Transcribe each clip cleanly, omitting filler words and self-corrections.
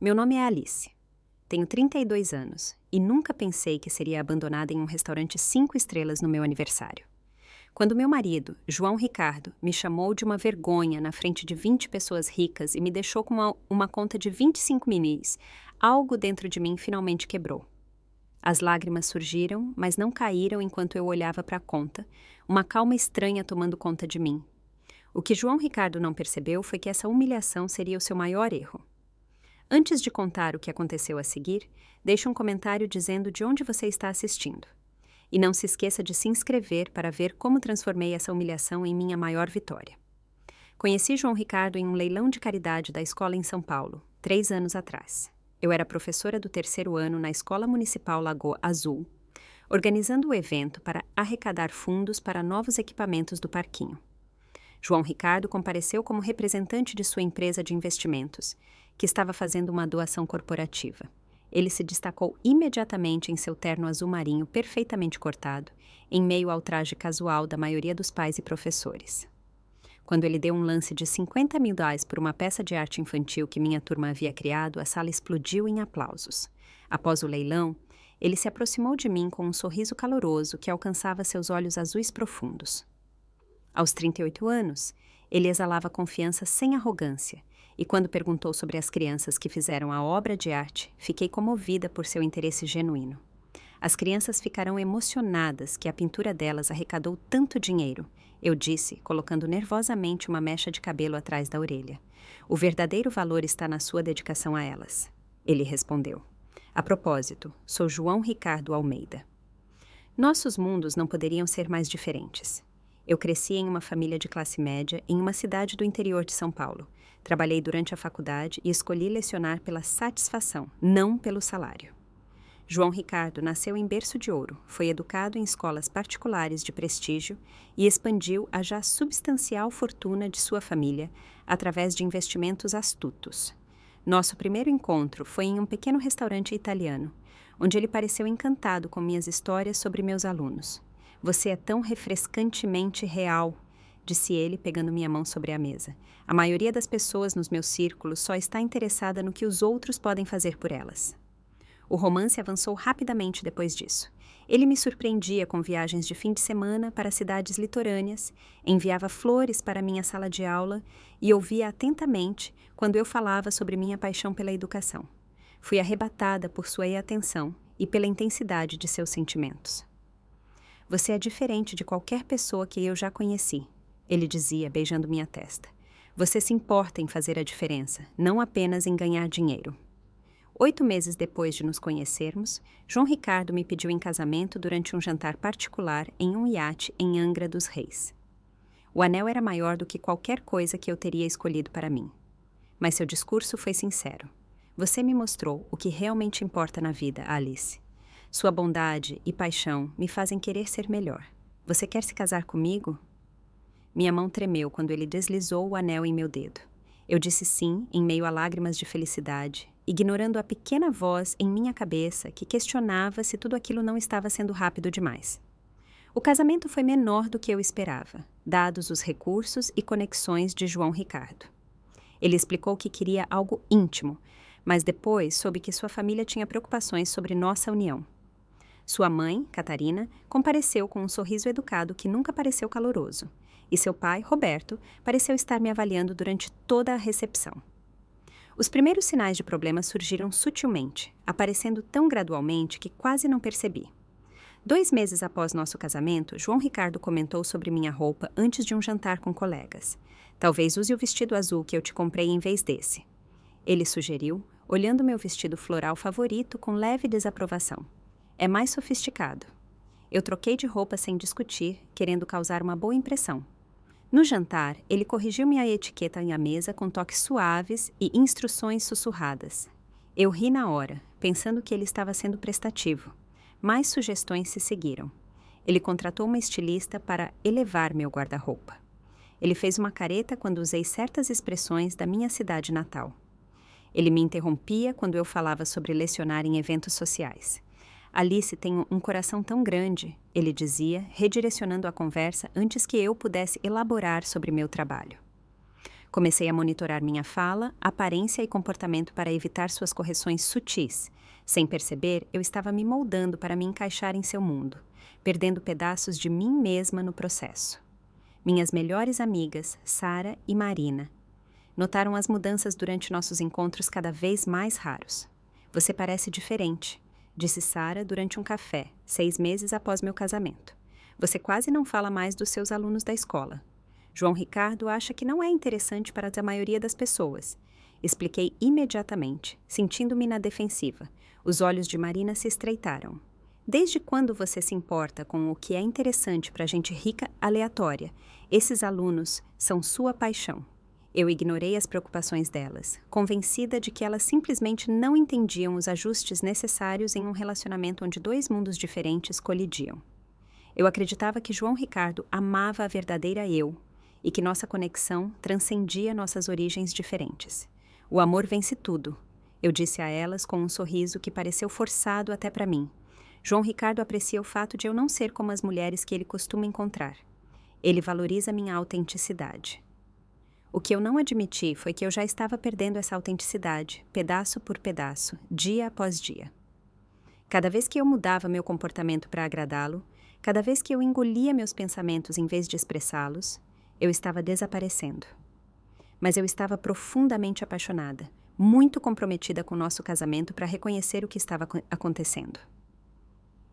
Meu nome é Alice. Tenho 32 anos e nunca pensei que seria abandonada em um restaurante 5 estrelas no meu aniversário. Quando meu marido, João Ricardo, me chamou de uma vergonha na frente de 20 pessoas ricas e me deixou com uma conta de 25 minis, algo dentro de mim finalmente quebrou. As lágrimas surgiram, mas não caíram enquanto eu olhava para a conta, uma calma estranha tomando conta de mim. O que João Ricardo não percebeu foi que essa humilhação seria o seu maior erro. Antes de contar o que aconteceu a seguir, deixe um comentário dizendo de onde você está assistindo. E não se esqueça de se inscrever para ver como transformei essa humilhação em minha maior vitória. Conheci João Ricardo em um leilão de caridade da escola em São Paulo, 3 anos atrás. Eu era professora do 3º ano na Escola Municipal Lagoa Azul, organizando o evento para arrecadar fundos para novos equipamentos do parquinho. João Ricardo compareceu como representante de sua empresa de investimentos, que estava fazendo uma doação corporativa. Ele se destacou imediatamente em seu terno azul marinho perfeitamente cortado, em meio ao traje casual da maioria dos pais e professores. Quando ele deu um lance de R$50 mil por uma peça de arte infantil que minha turma havia criado, a sala explodiu em aplausos. Após o leilão, ele se aproximou de mim com um sorriso caloroso que alcançava seus olhos azuis profundos. Aos 38 anos, ele exalava confiança sem arrogância, e quando perguntou sobre as crianças que fizeram a obra de arte, fiquei comovida por seu interesse genuíno. As crianças ficarão emocionadas que a pintura delas arrecadou tanto dinheiro, eu disse, colocando nervosamente uma mecha de cabelo atrás da orelha. O verdadeiro valor está na sua dedicação a elas. Ele respondeu. A propósito, sou João Ricardo Almeida. Nossos mundos não poderiam ser mais diferentes. Eu cresci em uma família de classe média em uma cidade do interior de São Paulo. Trabalhei durante a faculdade e escolhi lecionar pela satisfação, não pelo salário. João Ricardo nasceu em berço de ouro, foi educado em escolas particulares de prestígio e expandiu a já substancial fortuna de sua família através de investimentos astutos. Nosso primeiro encontro foi em um pequeno restaurante italiano, onde ele pareceu encantado com minhas histórias sobre meus alunos. Você é tão refrescantemente real, disse ele, pegando minha mão sobre a mesa. A maioria das pessoas nos meus círculos só está interessada no que os outros podem fazer por elas. O romance avançou rapidamente depois disso. Ele me surpreendia com viagens de fim de semana para cidades litorâneas, enviava flores para minha sala de aula e ouvia atentamente quando eu falava sobre minha paixão pela educação. Fui arrebatada por sua atenção e pela intensidade de seus sentimentos. Você é diferente de qualquer pessoa que eu já conheci, ele dizia, beijando minha testa. Você se importa em fazer a diferença, não apenas em ganhar dinheiro. 8 meses depois de nos conhecermos, João Ricardo me pediu em casamento durante um jantar particular em um iate em Angra dos Reis. O anel era maior do que qualquer coisa que eu teria escolhido para mim. Mas seu discurso foi sincero. Você me mostrou o que realmente importa na vida, Alice. Sua bondade e paixão me fazem querer ser melhor. Você quer se casar comigo? Minha mão tremeu quando ele deslizou o anel em meu dedo. Eu disse sim, em meio a lágrimas de felicidade, ignorando a pequena voz em minha cabeça que questionava se tudo aquilo não estava sendo rápido demais. O casamento foi menor do que eu esperava, dados os recursos e conexões de João Ricardo. Ele explicou que queria algo íntimo, mas depois soube que sua família tinha preocupações sobre nossa união. Sua mãe, Catarina, compareceu com um sorriso educado que nunca pareceu caloroso, e seu pai, Roberto, pareceu estar me avaliando durante toda a recepção. Os primeiros sinais de problema surgiram sutilmente, aparecendo tão gradualmente que quase não percebi. 2 meses após nosso casamento, João Ricardo comentou sobre minha roupa antes de um jantar com colegas. Talvez use o vestido azul que eu te comprei em vez desse. Ele sugeriu, olhando meu vestido floral favorito com leve desaprovação. É mais sofisticado. Eu troquei de roupa sem discutir, querendo causar uma boa impressão. No jantar, ele corrigiu minha etiqueta à mesa com toques suaves e instruções sussurradas. Eu ri na hora, pensando que ele estava sendo prestativo. Mais sugestões se seguiram. Ele contratou uma estilista para elevar meu guarda-roupa. Ele fez uma careta quando usei certas expressões da minha cidade natal. Ele me interrompia quando eu falava sobre lecionar em eventos sociais. Alice tem um coração tão grande, ele dizia, redirecionando a conversa antes que eu pudesse elaborar sobre meu trabalho. Comecei a monitorar minha fala, aparência e comportamento para evitar suas correções sutis. Sem perceber, eu estava me moldando para me encaixar em seu mundo, perdendo pedaços de mim mesma no processo. Minhas melhores amigas, Sara e Marina, notaram as mudanças durante nossos encontros cada vez mais raros. Você parece diferente, disse Sara durante um café, 6 meses após meu casamento. Você quase não fala mais dos seus alunos da escola. João Ricardo acha que não é interessante para a maioria das pessoas. Expliquei imediatamente, sentindo-me na defensiva. Os olhos de Marina se estreitaram. Desde quando você se importa com o que é interessante para gente rica aleatória? Esses alunos são sua paixão. Eu ignorei as preocupações delas, convencida de que elas simplesmente não entendiam os ajustes necessários em um relacionamento onde 2 mundos diferentes colidiam. Eu acreditava que João Ricardo amava a verdadeira eu e que nossa conexão transcendia nossas origens diferentes. O amor vence tudo, eu disse a elas com um sorriso que pareceu forçado até para mim. João Ricardo aprecia o fato de eu não ser como as mulheres que ele costuma encontrar. Ele valoriza minha autenticidade. O que eu não admiti foi que eu já estava perdendo essa autenticidade, pedaço por pedaço, dia após dia. Cada vez que eu mudava meu comportamento para agradá-lo, cada vez que eu engolia meus pensamentos em vez de expressá-los, eu estava desaparecendo. Mas eu estava profundamente apaixonada, muito comprometida com nosso casamento para reconhecer o que estava acontecendo.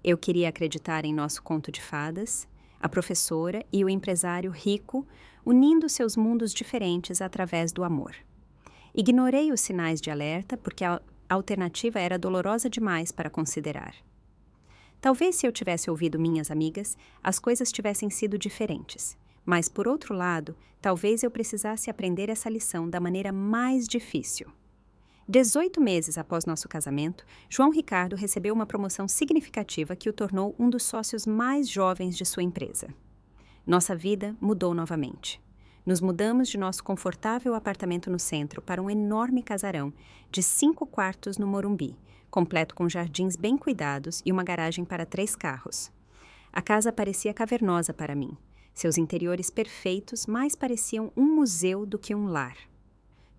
Eu queria acreditar em nosso conto de fadas, a professora e o empresário rico unindo seus mundos diferentes através do amor. Ignorei os sinais de alerta porque a alternativa era dolorosa demais para considerar. Talvez se eu tivesse ouvido minhas amigas, as coisas tivessem sido diferentes. Mas, por outro lado, talvez eu precisasse aprender essa lição da maneira mais difícil. 18 meses após nosso casamento, João Ricardo recebeu uma promoção significativa que o tornou um dos sócios mais jovens de sua empresa. Nossa vida mudou novamente. Nos mudamos de nosso confortável apartamento no centro para um enorme casarão de 5 quartos no Morumbi, completo com jardins bem cuidados e uma garagem para 3 carros. A casa parecia cavernosa para mim. Seus interiores perfeitos mais pareciam um museu do que um lar.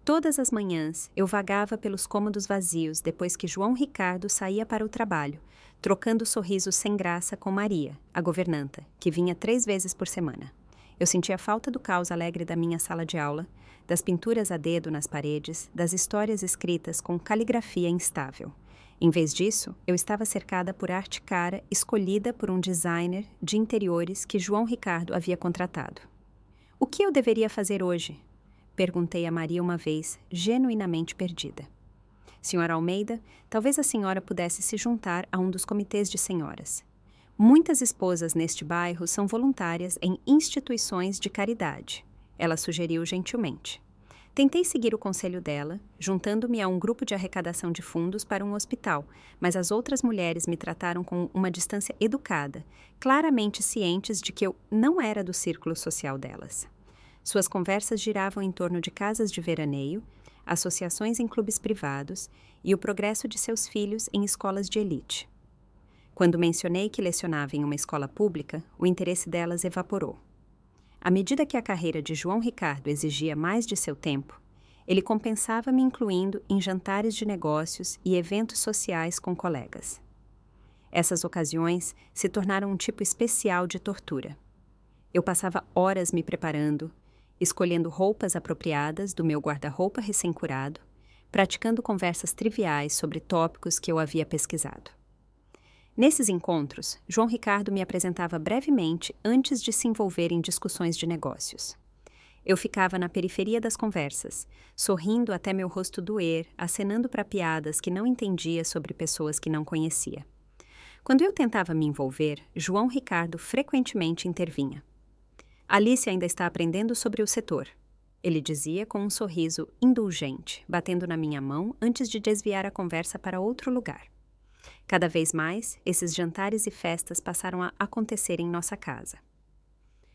Todas as manhãs, eu vagava pelos cômodos vazios depois que João Ricardo saía para o trabalho, trocando sorrisos sem graça com Maria, a governanta, que vinha 3 vezes por semana. Eu sentia falta do caos alegre da minha sala de aula, das pinturas a dedo nas paredes, das histórias escritas com caligrafia instável. Em vez disso, eu estava cercada por arte cara escolhida por um designer de interiores que João Ricardo havia contratado. O que eu deveria fazer hoje? Perguntei a Maria uma vez, genuinamente perdida. Senhora Almeida, talvez a senhora pudesse se juntar a um dos comitês de senhoras. Muitas esposas neste bairro são voluntárias em instituições de caridade. Ela sugeriu gentilmente. Tentei seguir o conselho dela, juntando-me a um grupo de arrecadação de fundos para um hospital, mas as outras mulheres me trataram com uma distância educada, claramente cientes de que eu não era do círculo social delas. Suas conversas giravam em torno de casas de veraneio, associações em clubes privados e o progresso de seus filhos em escolas de elite. Quando mencionei que lecionava em uma escola pública, o interesse delas evaporou. À medida que a carreira de João Ricardo exigia mais de seu tempo, ele compensava me incluindo em jantares de negócios e eventos sociais com colegas. Essas ocasiões se tornaram um tipo especial de tortura. Eu passava horas me preparando, escolhendo roupas apropriadas do meu guarda-roupa recém-curado, praticando conversas triviais sobre tópicos que eu havia pesquisado. Nesses encontros, João Ricardo me apresentava brevemente antes de se envolver em discussões de negócios. Eu ficava na periferia das conversas, sorrindo até meu rosto doer, acenando para piadas que não entendia sobre pessoas que não conhecia. Quando eu tentava me envolver, João Ricardo frequentemente intervinha. Alice ainda está aprendendo sobre o setor, ele dizia com um sorriso indulgente, batendo na minha mão antes de desviar a conversa para outro lugar. Cada vez mais, esses jantares e festas passaram a acontecer em nossa casa.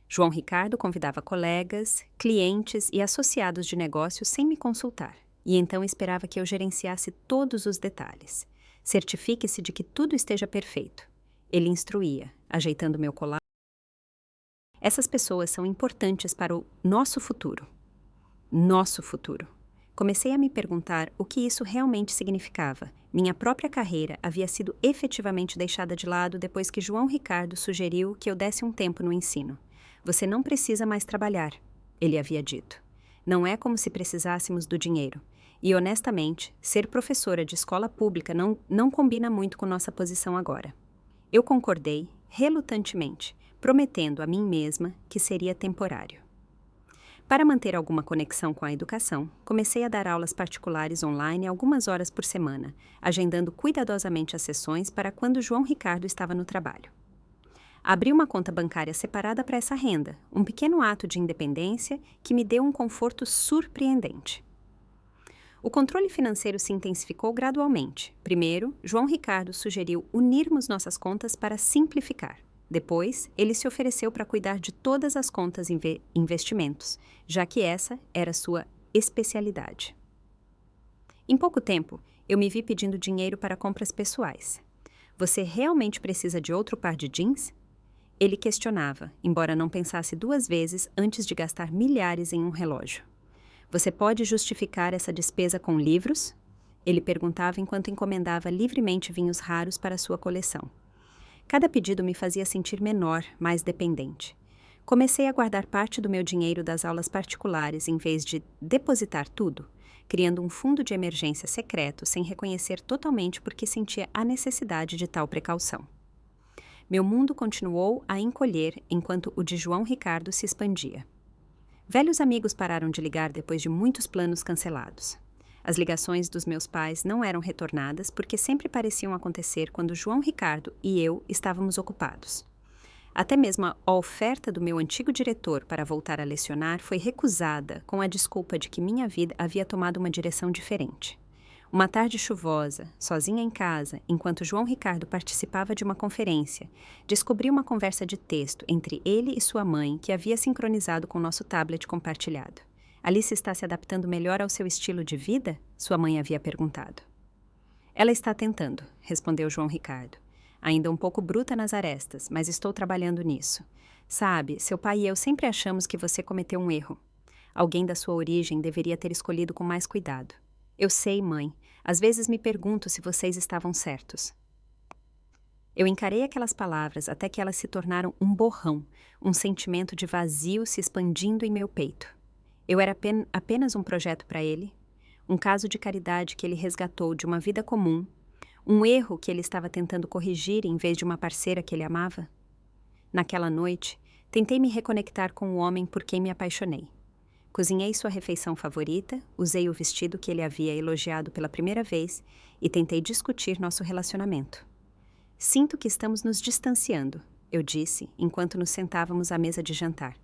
João Ricardo convidava colegas, clientes e associados de negócios sem me consultar, e então esperava que eu gerenciasse todos os detalhes. Certifique-se de que tudo esteja perfeito. Ele instruía, ajeitando meu colar. Essas pessoas são importantes para o nosso futuro. nosso futuro. Comecei a me perguntar o que isso realmente significava. Minha própria carreira havia sido efetivamente deixada de lado depois que João Ricardo sugeriu que eu desse um tempo no ensino. Você não precisa mais trabalhar, ele havia dito. Não é como se precisássemos do dinheiro. E, honestamente, ser professora de escola pública não combina muito com nossa posição agora. Eu concordei, relutantemente, prometendo a mim mesma que seria temporário. Para manter alguma conexão com a educação, comecei a dar aulas particulares online algumas horas por semana, agendando cuidadosamente as sessões para quando João Ricardo estava no trabalho. Abri uma conta bancária separada para essa renda, um pequeno ato de independência que me deu um conforto surpreendente. O controle financeiro se intensificou gradualmente. Primeiro, João Ricardo sugeriu unirmos nossas contas para simplificar. Depois, ele se ofereceu para cuidar de todas as contas e investimentos, já que essa era sua especialidade. Em pouco tempo, eu me vi pedindo dinheiro para compras pessoais. Você realmente precisa de outro par de jeans? Ele questionava, embora não pensasse duas vezes antes de gastar milhares em um relógio. Você pode justificar essa despesa com livros? Ele perguntava enquanto encomendava livremente vinhos raros para sua coleção. Cada pedido me fazia sentir menor, mais dependente. Comecei a guardar parte do meu dinheiro das aulas particulares em vez de depositar tudo, criando um fundo de emergência secreto sem reconhecer totalmente porque sentia a necessidade de tal precaução. Meu mundo continuou a encolher enquanto o de João Ricardo se expandia. Velhos amigos pararam de ligar depois de muitos planos cancelados. As ligações dos meus pais não eram retornadas porque sempre pareciam acontecer quando João Ricardo e eu estávamos ocupados. Até mesmo a oferta do meu antigo diretor para voltar a lecionar foi recusada com a desculpa de que minha vida havia tomado uma direção diferente. Uma tarde chuvosa, sozinha em casa, enquanto João Ricardo participava de uma conferência, descobri uma conversa de texto entre ele e sua mãe que havia sincronizado com nosso tablet compartilhado. Alice está se adaptando melhor ao seu estilo de vida? Sua mãe havia perguntado. Ela está tentando, respondeu João Ricardo. Ainda um pouco bruta nas arestas, mas estou trabalhando nisso. Sabe, seu pai e eu sempre achamos que você cometeu um erro. Alguém da sua origem deveria ter escolhido com mais cuidado. Eu sei, mãe. Às vezes me pergunto se vocês estavam certos. Eu encarei aquelas palavras até que elas se tornaram um borrão, um sentimento de vazio se expandindo em meu peito. Eu era apenas um projeto para ele, um caso de caridade que ele resgatou de uma vida comum, um erro que ele estava tentando corrigir em vez de uma parceira que ele amava. Naquela noite, tentei me reconectar com o homem por quem me apaixonei. Cozinhei sua refeição favorita, usei o vestido que ele havia elogiado pela primeira vez e tentei discutir nosso relacionamento. Sinto que estamos nos distanciando, eu disse, enquanto nos sentávamos à mesa de jantar.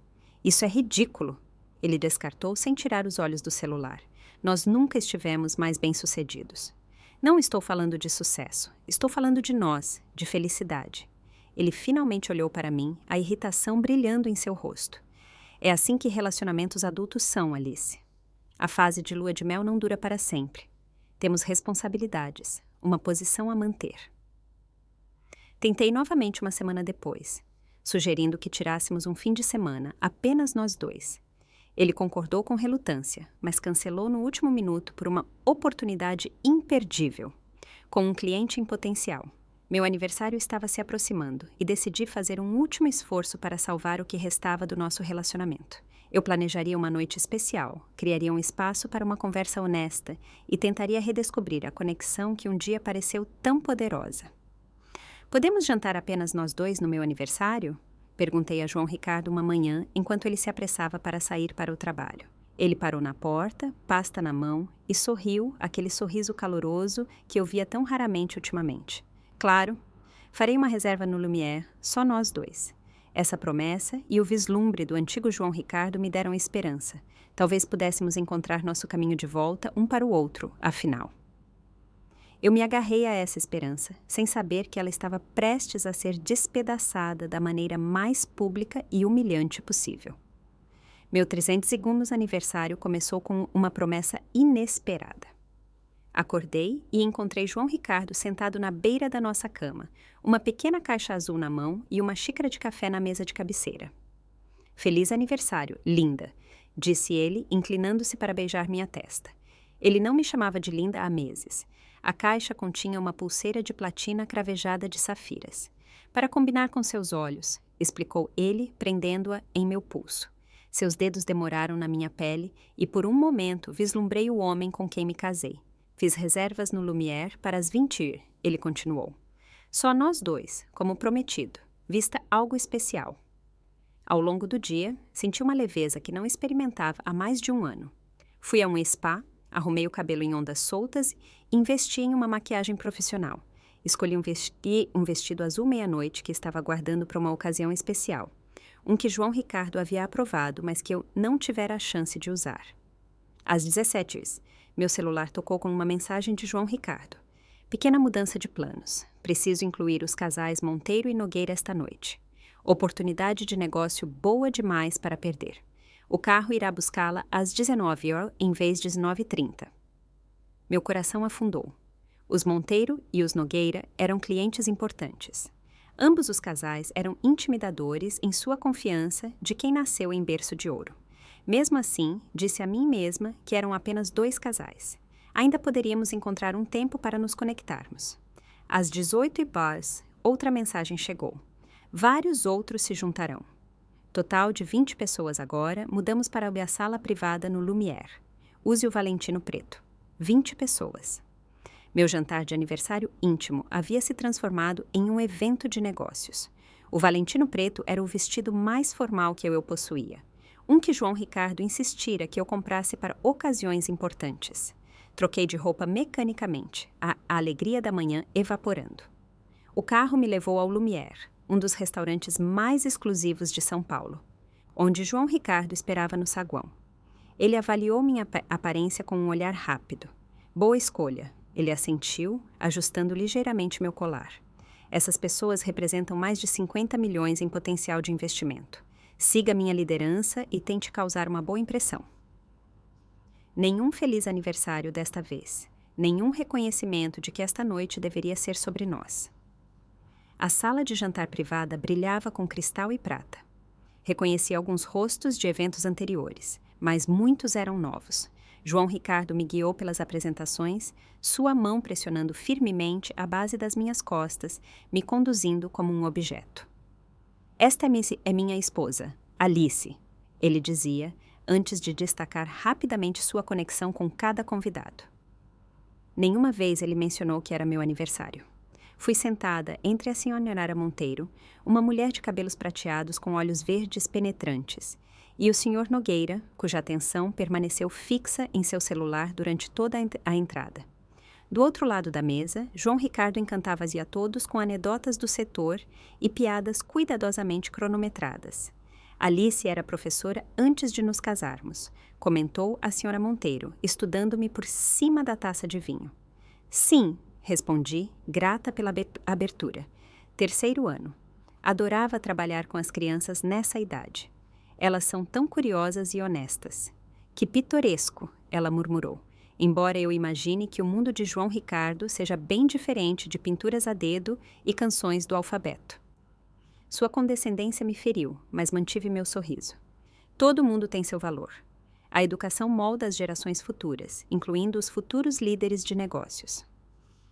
Isso é ridículo! Ele descartou sem tirar os olhos do celular. Nós nunca estivemos mais bem-sucedidos. Não estou falando de sucesso. Estou falando de nós, de felicidade. Ele finalmente olhou para mim, a irritação brilhando em seu rosto. É assim que relacionamentos adultos são, Alice. A fase de lua de mel não dura para sempre. Temos responsabilidades, uma posição a manter. Tentei novamente uma semana depois, sugerindo que tirássemos um fim de semana, apenas nós dois. Ele concordou com relutância, mas cancelou no último minuto por uma oportunidade imperdível, com um cliente em potencial. Meu aniversário estava se aproximando e decidi fazer um último esforço para salvar o que restava do nosso relacionamento. Eu planejaria uma noite especial, criaria um espaço para uma conversa honesta e tentaria redescobrir a conexão que um dia pareceu tão poderosa. Podemos jantar apenas nós dois no meu aniversário? Perguntei a João Ricardo uma manhã, enquanto ele se apressava para sair para o trabalho. Ele parou na porta, pasta na mão, e sorriu, aquele sorriso caloroso que eu via tão raramente ultimamente. Claro, farei uma reserva no Lumière, só nós dois. Essa promessa e o vislumbre do antigo João Ricardo me deram esperança. Talvez pudéssemos encontrar nosso caminho de volta um para o outro, afinal. Eu me agarrei a essa esperança, sem saber que ela estava prestes a ser despedaçada da maneira mais pública e humilhante possível. Meu 302º aniversário começou com uma promessa inesperada. Acordei e encontrei João Ricardo sentado na beira da nossa cama, uma pequena caixa azul na mão e uma xícara de café na mesa de cabeceira. Feliz aniversário, linda! disse ele, inclinando-se para beijar minha testa. Ele não me chamava de linda há meses. A caixa continha uma pulseira de platina cravejada de safiras. Para combinar com seus olhos, explicou ele, prendendo-a em meu pulso. Seus dedos demoraram na minha pele e, por um momento, vislumbrei o homem com quem me casei. Fiz reservas no Lumière para as 20h, ele continuou. Só nós dois, como prometido. Vista algo especial. Ao longo do dia, senti uma leveza que não experimentava há mais de um ano. Fui a um spa, arrumei o cabelo em ondas soltas e investi em uma maquiagem profissional. Escolhi um vestido azul meia-noite que estava guardando para uma ocasião especial. Um que João Ricardo havia aprovado, mas que eu não tivera a chance de usar. Às 17h, meu celular tocou com uma mensagem de João Ricardo. Pequena mudança de planos. Preciso incluir os casais Monteiro e Nogueira esta noite. Oportunidade de negócio boa demais para perder. O carro irá buscá-la às 19h em vez de 19h30. Meu coração afundou. Os Monteiro e os Nogueira eram clientes importantes. Ambos os casais eram intimidadores em sua confiança de quem nasceu em berço de ouro. Mesmo assim, disse a mim mesma que eram apenas 2 casais. Ainda poderíamos encontrar um tempo para nos conectarmos. Às 18h, outra mensagem chegou. Vários outros se juntarão. Total de 20 pessoas agora, mudamos para a sala privada no Lumière. Use o Valentino preto. 20 pessoas. Meu jantar de aniversário íntimo havia se transformado em um evento de negócios. O Valentino preto era o vestido mais formal que eu possuía. Um que João Ricardo insistira que eu comprasse para ocasiões importantes. Troquei de roupa mecanicamente, a alegria da manhã evaporando. O carro me levou ao Lumière, um dos restaurantes mais exclusivos de São Paulo, onde João Ricardo esperava no saguão. Ele avaliou minha aparência com um olhar rápido. Boa escolha, ele assentiu, ajustando ligeiramente meu colar. Essas pessoas representam mais de 50 milhões em potencial de investimento. Siga minha liderança e tente causar uma boa impressão. Nenhum feliz aniversário desta vez. Nenhum reconhecimento de que esta noite deveria ser sobre nós. A sala de jantar privada brilhava com cristal e prata. Reconheci alguns rostos de eventos anteriores, mas muitos eram novos. João Ricardo me guiou pelas apresentações, sua mão pressionando firmemente a base das minhas costas, me conduzindo como um objeto. Esta é minha esposa, Alice, ele dizia, antes de destacar rapidamente sua conexão com cada convidado. Nenhuma vez ele mencionou que era meu aniversário. Fui sentada entre a senhora Monteiro, uma mulher de cabelos prateados com olhos verdes penetrantes, e o senhor Nogueira, cuja atenção permaneceu fixa em seu celular durante toda a entrada. Do outro lado da mesa, João Ricardo encantava-se a todos com anedotas do setor e piadas cuidadosamente cronometradas. Alice era professora antes de nos casarmos, comentou a senhora Monteiro, estudando-me por cima da taça de vinho. Sim, respondi, grata pela abertura. 3º ano. Adorava trabalhar com as crianças nessa idade. Elas são tão curiosas e honestas. Que pitoresco, ela murmurou, embora eu imagine que o mundo de João Ricardo seja bem diferente de pinturas a dedo e canções do alfabeto. Sua condescendência me feriu, mas mantive meu sorriso. Todo mundo tem seu valor. A educação molda as gerações futuras, incluindo os futuros líderes de negócios.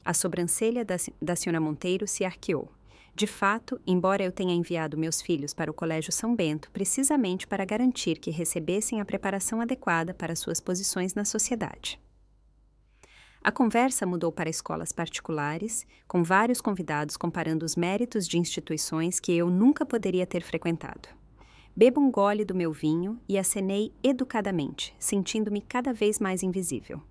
A sobrancelha da senhora Monteiro se arqueou. De fato, embora eu tenha enviado meus filhos para o Colégio São Bento precisamente para garantir que recebessem a preparação adequada para suas posições na sociedade. A conversa mudou para escolas particulares, com vários convidados comparando os méritos de instituições que eu nunca poderia ter frequentado. Bebo um gole do meu vinho e acenei educadamente, sentindo-me cada vez mais invisível.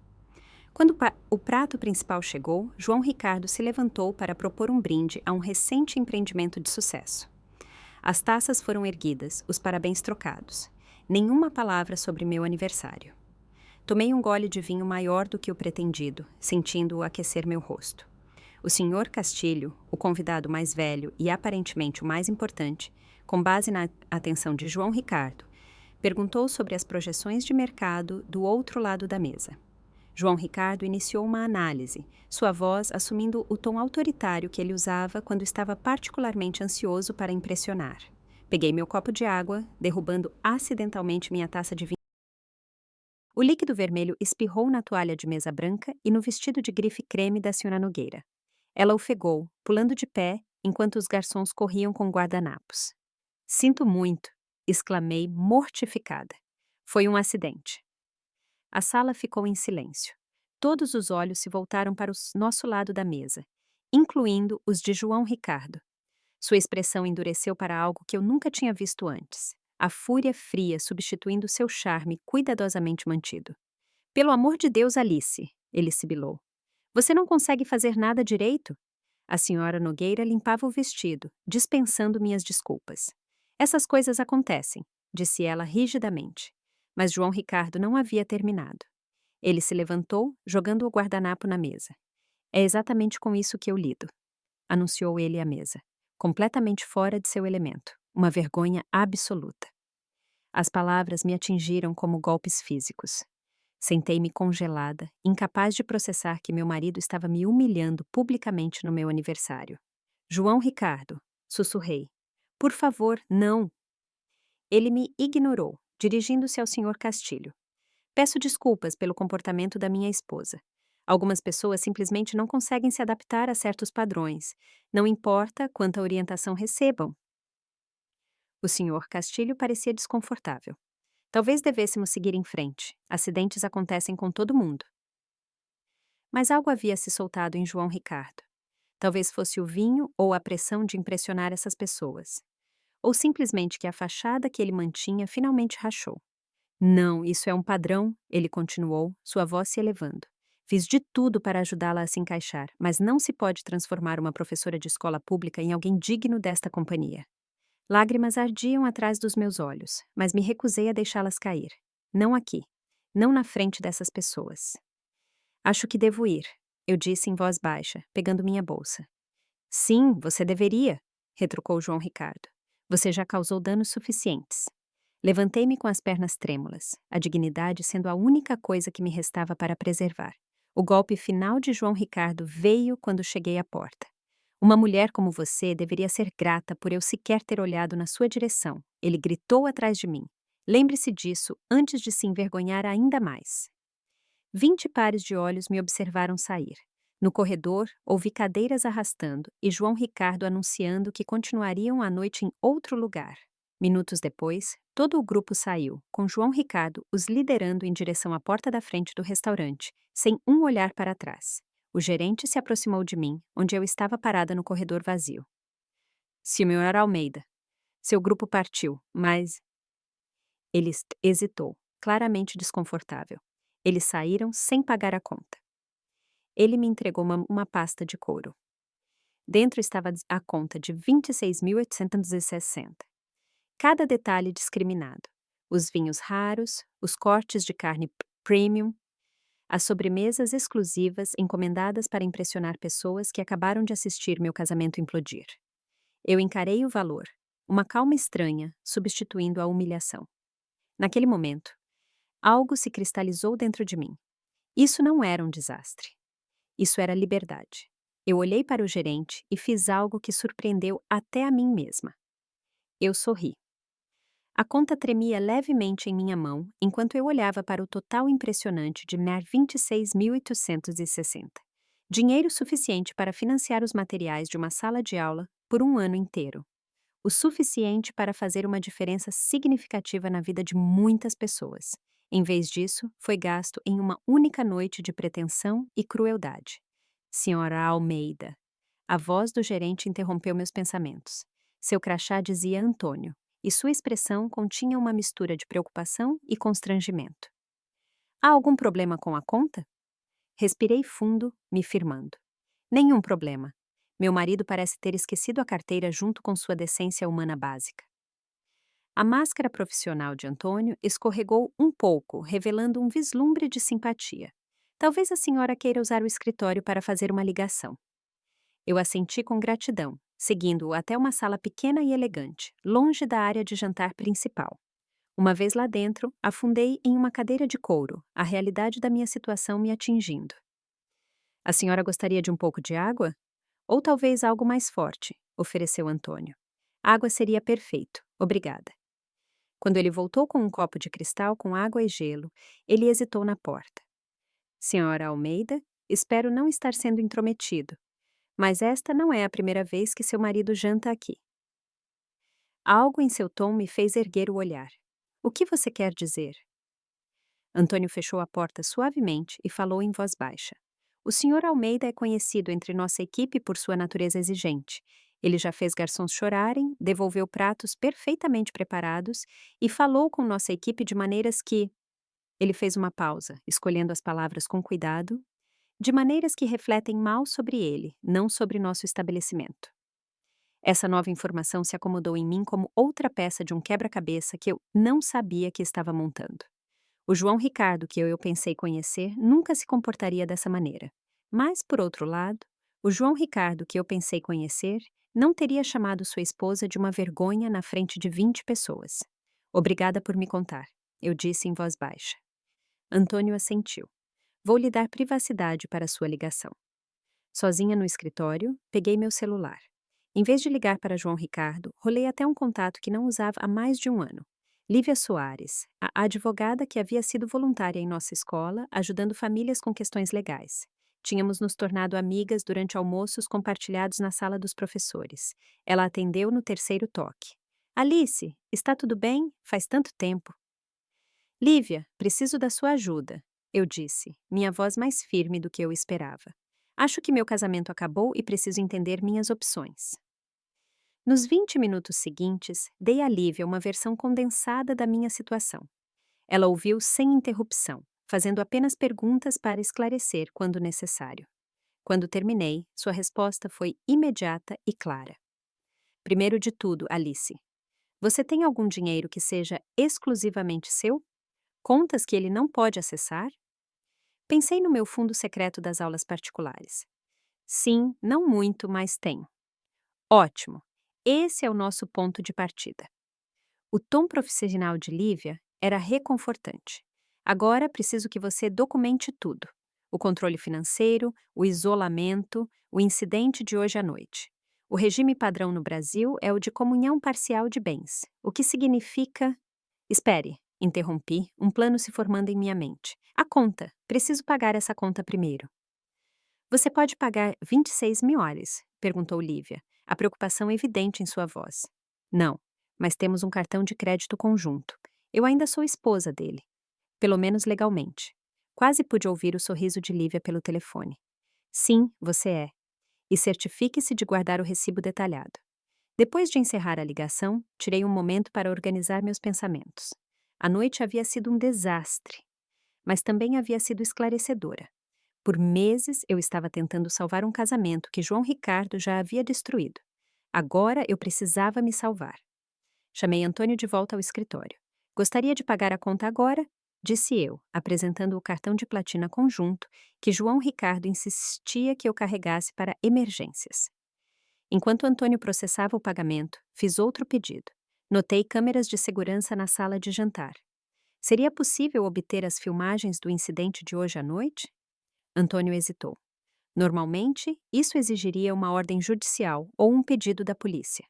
Quando o prato principal chegou, João Ricardo se levantou para propor um brinde a um recente empreendimento de sucesso. As taças foram erguidas, os parabéns trocados. Nenhuma palavra sobre meu aniversário. Tomei um gole de vinho maior do que o pretendido, sentindo-o aquecer meu rosto. O senhor Castilho, o convidado mais velho e aparentemente o mais importante, com base na atenção de João Ricardo, perguntou sobre as projeções de mercado do outro lado da mesa. João Ricardo iniciou uma análise, sua voz assumindo o tom autoritário que ele usava quando estava particularmente ansioso para impressionar. Peguei meu copo de água, derrubando acidentalmente minha taça de vinho O líquido vermelho espirrou na toalha de mesa branca e no vestido de grife creme da senhora Nogueira. Ela ofegou, pulando de pé, enquanto os garçons corriam com guardanapos. Sinto muito, exclamei, mortificada. Foi um acidente. A sala ficou em silêncio. Todos os olhos se voltaram para o nosso lado da mesa, incluindo os de João Ricardo. Sua expressão endureceu para algo que eu nunca tinha visto antes. A fúria fria substituindo seu charme cuidadosamente mantido. Pelo amor de Deus, Alice, ele sibilou. Você não consegue fazer nada direito? A senhora Nogueira limpava o vestido, dispensando minhas desculpas. Essas coisas acontecem, disse ela rigidamente. Mas João Ricardo não havia terminado. Ele se levantou, jogando o guardanapo na mesa. É exatamente com isso que eu lido, anunciou ele à mesa, completamente fora de seu elemento, uma vergonha absoluta. As palavras me atingiram como golpes físicos. Sentei-me congelada, incapaz de processar que meu marido estava me humilhando publicamente no meu aniversário. João Ricardo, sussurrei. Por favor, não. Ele me ignorou, dirigindo-se ao Sr. Castilho. Peço desculpas pelo comportamento da minha esposa. Algumas pessoas simplesmente não conseguem se adaptar a certos padrões. Não importa quanta orientação recebam. O Sr. Castilho parecia desconfortável. Talvez devêssemos seguir em frente. Acidentes acontecem com todo mundo. Mas algo havia se soltado em João Ricardo. Talvez fosse o vinho ou a pressão de impressionar essas pessoas. Ou simplesmente que a fachada que ele mantinha finalmente rachou. Não, isso é um padrão, ele continuou, sua voz se elevando. Fiz de tudo para ajudá-la a se encaixar, mas não se pode transformar uma professora de escola pública em alguém digno desta companhia. Lágrimas ardiam atrás dos meus olhos, mas me recusei a deixá-las cair. Não aqui. Não na frente dessas pessoas. Acho que devo ir, eu disse em voz baixa, pegando minha bolsa. Sim, você deveria, retrucou João Ricardo. Você já causou danos suficientes. Levantei-me com as pernas trêmulas, a dignidade sendo a única coisa que me restava para preservar. O golpe final de João Ricardo veio quando cheguei à porta. Uma mulher como você deveria ser grata por eu sequer ter olhado na sua direção. Ele gritou atrás de mim. Lembre-se disso antes de se envergonhar ainda mais. 20 pares de olhos me observaram sair. No corredor, ouvi cadeiras arrastando e João Ricardo anunciando que continuariam a noite em outro lugar. Minutos depois, todo o grupo saiu, com João Ricardo os liderando em direção à porta da frente do restaurante, sem um olhar para trás. O gerente se aproximou de mim, onde eu estava parada no corredor vazio. Sr. Almeida, seu grupo partiu, mas... Ele hesitou, claramente desconfortável. Eles saíram sem pagar a conta. Ele me entregou uma pasta de couro. Dentro estava a conta de 26.860. Cada detalhe discriminado. Os vinhos raros, os cortes de carne premium, as sobremesas exclusivas encomendadas para impressionar pessoas que acabaram de assistir meu casamento implodir. Eu encarei o valor, uma calma estranha, substituindo a humilhação. Naquele momento, algo se cristalizou dentro de mim. Isso não era um desastre. Isso era liberdade. Eu olhei para o gerente e fiz algo que surpreendeu até a mim mesma. Eu sorri. A conta tremia levemente em minha mão enquanto eu olhava para o total impressionante de 26.860. Dinheiro suficiente para financiar os materiais de uma sala de aula por um ano inteiro. O suficiente para fazer uma diferença significativa na vida de muitas pessoas. Em vez disso, foi gasto em uma única noite de pretensão e crueldade. Senhora Almeida. A voz do gerente interrompeu meus pensamentos. Seu crachá dizia Antônio, e sua expressão continha uma mistura de preocupação e constrangimento. Há algum problema com a conta? Respirei fundo, me firmando. Nenhum problema. Meu marido parece ter esquecido a carteira junto com sua decência humana básica. A máscara profissional de Antônio escorregou um pouco, revelando um vislumbre de simpatia. Talvez a senhora queira usar o escritório para fazer uma ligação. Eu assenti com gratidão, seguindo-o até uma sala pequena e elegante, longe da área de jantar principal. Uma vez lá dentro, afundei em uma cadeira de couro, a realidade da minha situação me atingindo. A senhora gostaria de um pouco de água? Ou talvez algo mais forte, ofereceu Antônio. Água seria perfeito, obrigada. Quando ele voltou com um copo de cristal com água e gelo, ele hesitou na porta. Senhora Almeida, espero não estar sendo intrometido, mas esta não é a primeira vez que seu marido janta aqui. Algo em seu tom me fez erguer o olhar. O que você quer dizer? Antônio fechou a porta suavemente e falou em voz baixa. O senhor Almeida é conhecido entre nossa equipe por sua natureza exigente. Ele já fez garçons chorarem, devolveu pratos perfeitamente preparados e falou com nossa equipe de maneiras que... Ele fez uma pausa, escolhendo as palavras com cuidado, de maneiras que refletem mal sobre ele, não sobre nosso estabelecimento. Essa nova informação se acomodou em mim como outra peça de um quebra-cabeça que eu não sabia que estava montando. O João Ricardo que eu pensei conhecer nunca se comportaria dessa maneira. Mas, por outro lado, o João Ricardo que eu pensei conhecer não teria chamado sua esposa de uma vergonha na frente de 20 pessoas. Obrigada por me contar, eu disse em voz baixa. Antônio assentiu. Vou lhe dar privacidade para sua ligação. Sozinha no escritório, peguei meu celular. Em vez de ligar para João Ricardo, rolei até um contato que não usava há mais de um ano. Lívia Soares, a advogada que havia sido voluntária em nossa escola, ajudando famílias com questões legais. Tínhamos nos tornado amigas durante almoços compartilhados na sala dos professores. Ela atendeu no terceiro toque. Alice, está tudo bem? Faz tanto tempo. Lívia, preciso da sua ajuda, eu disse, minha voz mais firme do que eu esperava. Acho que meu casamento acabou e preciso entender minhas opções. Nos 20 minutos seguintes, dei a Lívia uma versão condensada da minha situação. Ela ouviu sem interrupção, fazendo apenas perguntas para esclarecer quando necessário. Quando terminei, sua resposta foi imediata e clara. Primeiro de tudo, Alice, você tem algum dinheiro que seja exclusivamente seu? Contas que ele não pode acessar? Pensei no meu fundo secreto das aulas particulares. Sim, não muito, mas tenho. Ótimo! Esse é o nosso ponto de partida. O tom profissional de Lívia era reconfortante. Agora preciso que você documente tudo. O controle financeiro, o isolamento, o incidente de hoje à noite. O regime padrão no Brasil é o de comunhão parcial de bens, o que significa... Espere, interrompi, um plano se formando em minha mente. A conta. Preciso pagar essa conta primeiro. Você pode pagar 26 mil horas? Perguntou Lívia, a preocupação evidente em sua voz. Não, mas temos um cartão de crédito conjunto. Eu ainda sou esposa dele. Pelo menos legalmente. Quase pude ouvir o sorriso de Lívia pelo telefone. Sim, você é. E certifique-se de guardar o recibo detalhado. Depois de encerrar a ligação, tirei um momento para organizar meus pensamentos. A noite havia sido um desastre, mas também havia sido esclarecedora. Por meses eu estava tentando salvar um casamento que João Ricardo já havia destruído. Agora eu precisava me salvar. Chamei Antônio de volta ao escritório. Gostaria de pagar a conta agora? Disse eu, apresentando o cartão de platina conjunto que João Ricardo insistia que eu carregasse para emergências. Enquanto Antônio processava o pagamento, fiz outro pedido. Notei câmeras de segurança na sala de jantar. Seria possível obter as filmagens do incidente de hoje à noite? Antônio hesitou. Normalmente, isso exigiria uma ordem judicial ou um pedido da polícia.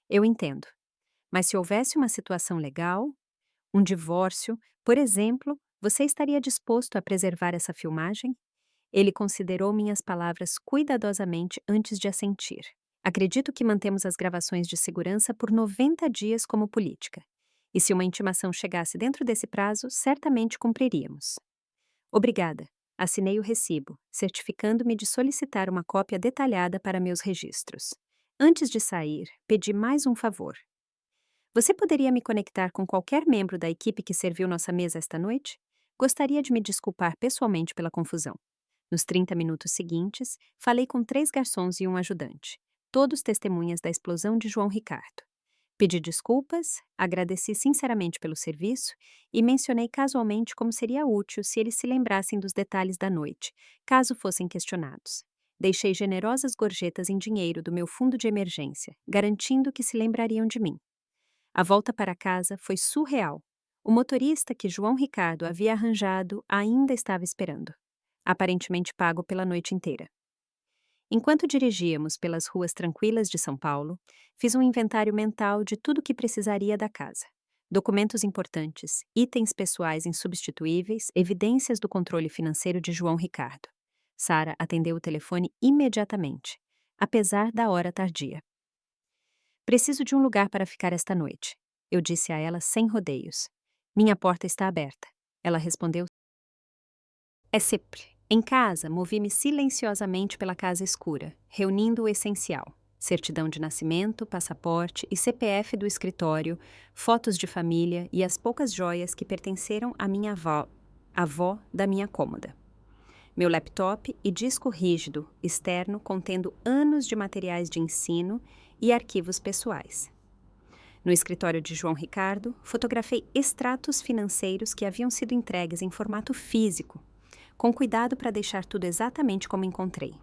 Eu entendo. Mas se houvesse uma situação legal, um divórcio, por exemplo, você estaria disposto a preservar essa filmagem? Ele considerou minhas palavras cuidadosamente antes de assentir. Acredito que mantemos as gravações de segurança por 90 dias como política. E se uma intimação chegasse dentro desse prazo, certamente cumpriríamos. Obrigada. Assinei o recibo, certificando-me de solicitar uma cópia detalhada para meus registros. Antes de sair, pedi mais um favor. Você poderia me conectar com qualquer membro da equipe que serviu nossa mesa esta noite? Gostaria de me desculpar pessoalmente pela confusão. Nos 30 minutos seguintes, falei com 3 garçons e um ajudante, todos testemunhas da explosão de João Ricardo. Pedi desculpas, agradeci sinceramente pelo serviço e mencionei casualmente como seria útil se eles se lembrassem dos detalhes da noite, caso fossem questionados. Deixei generosas gorjetas em dinheiro do meu fundo de emergência, garantindo que se lembrariam de mim. A volta para casa foi surreal. O motorista que João Ricardo havia arranjado ainda estava esperando, aparentemente pago pela noite inteira. Enquanto dirigíamos pelas ruas tranquilas de São Paulo, fiz um inventário mental de tudo o que precisaria da casa. Documentos importantes, itens pessoais insubstituíveis, evidências do controle financeiro de João Ricardo. Sara atendeu o telefone imediatamente, apesar da hora tardia. Preciso de um lugar para ficar esta noite, eu disse a ela sem rodeios. Minha porta está aberta. Ela respondeu. É sempre. Em casa, movi-me silenciosamente pela casa escura, reunindo o essencial. Certidão de nascimento, passaporte e CPF do escritório, fotos de família e as poucas joias que pertenceram à minha avó da minha cômoda. Meu laptop e disco rígido, externo, contendo anos de materiais de ensino e arquivos pessoais. No escritório de João Ricardo, fotografei extratos financeiros que haviam sido entregues em formato físico, com cuidado para deixar tudo exatamente como encontrei.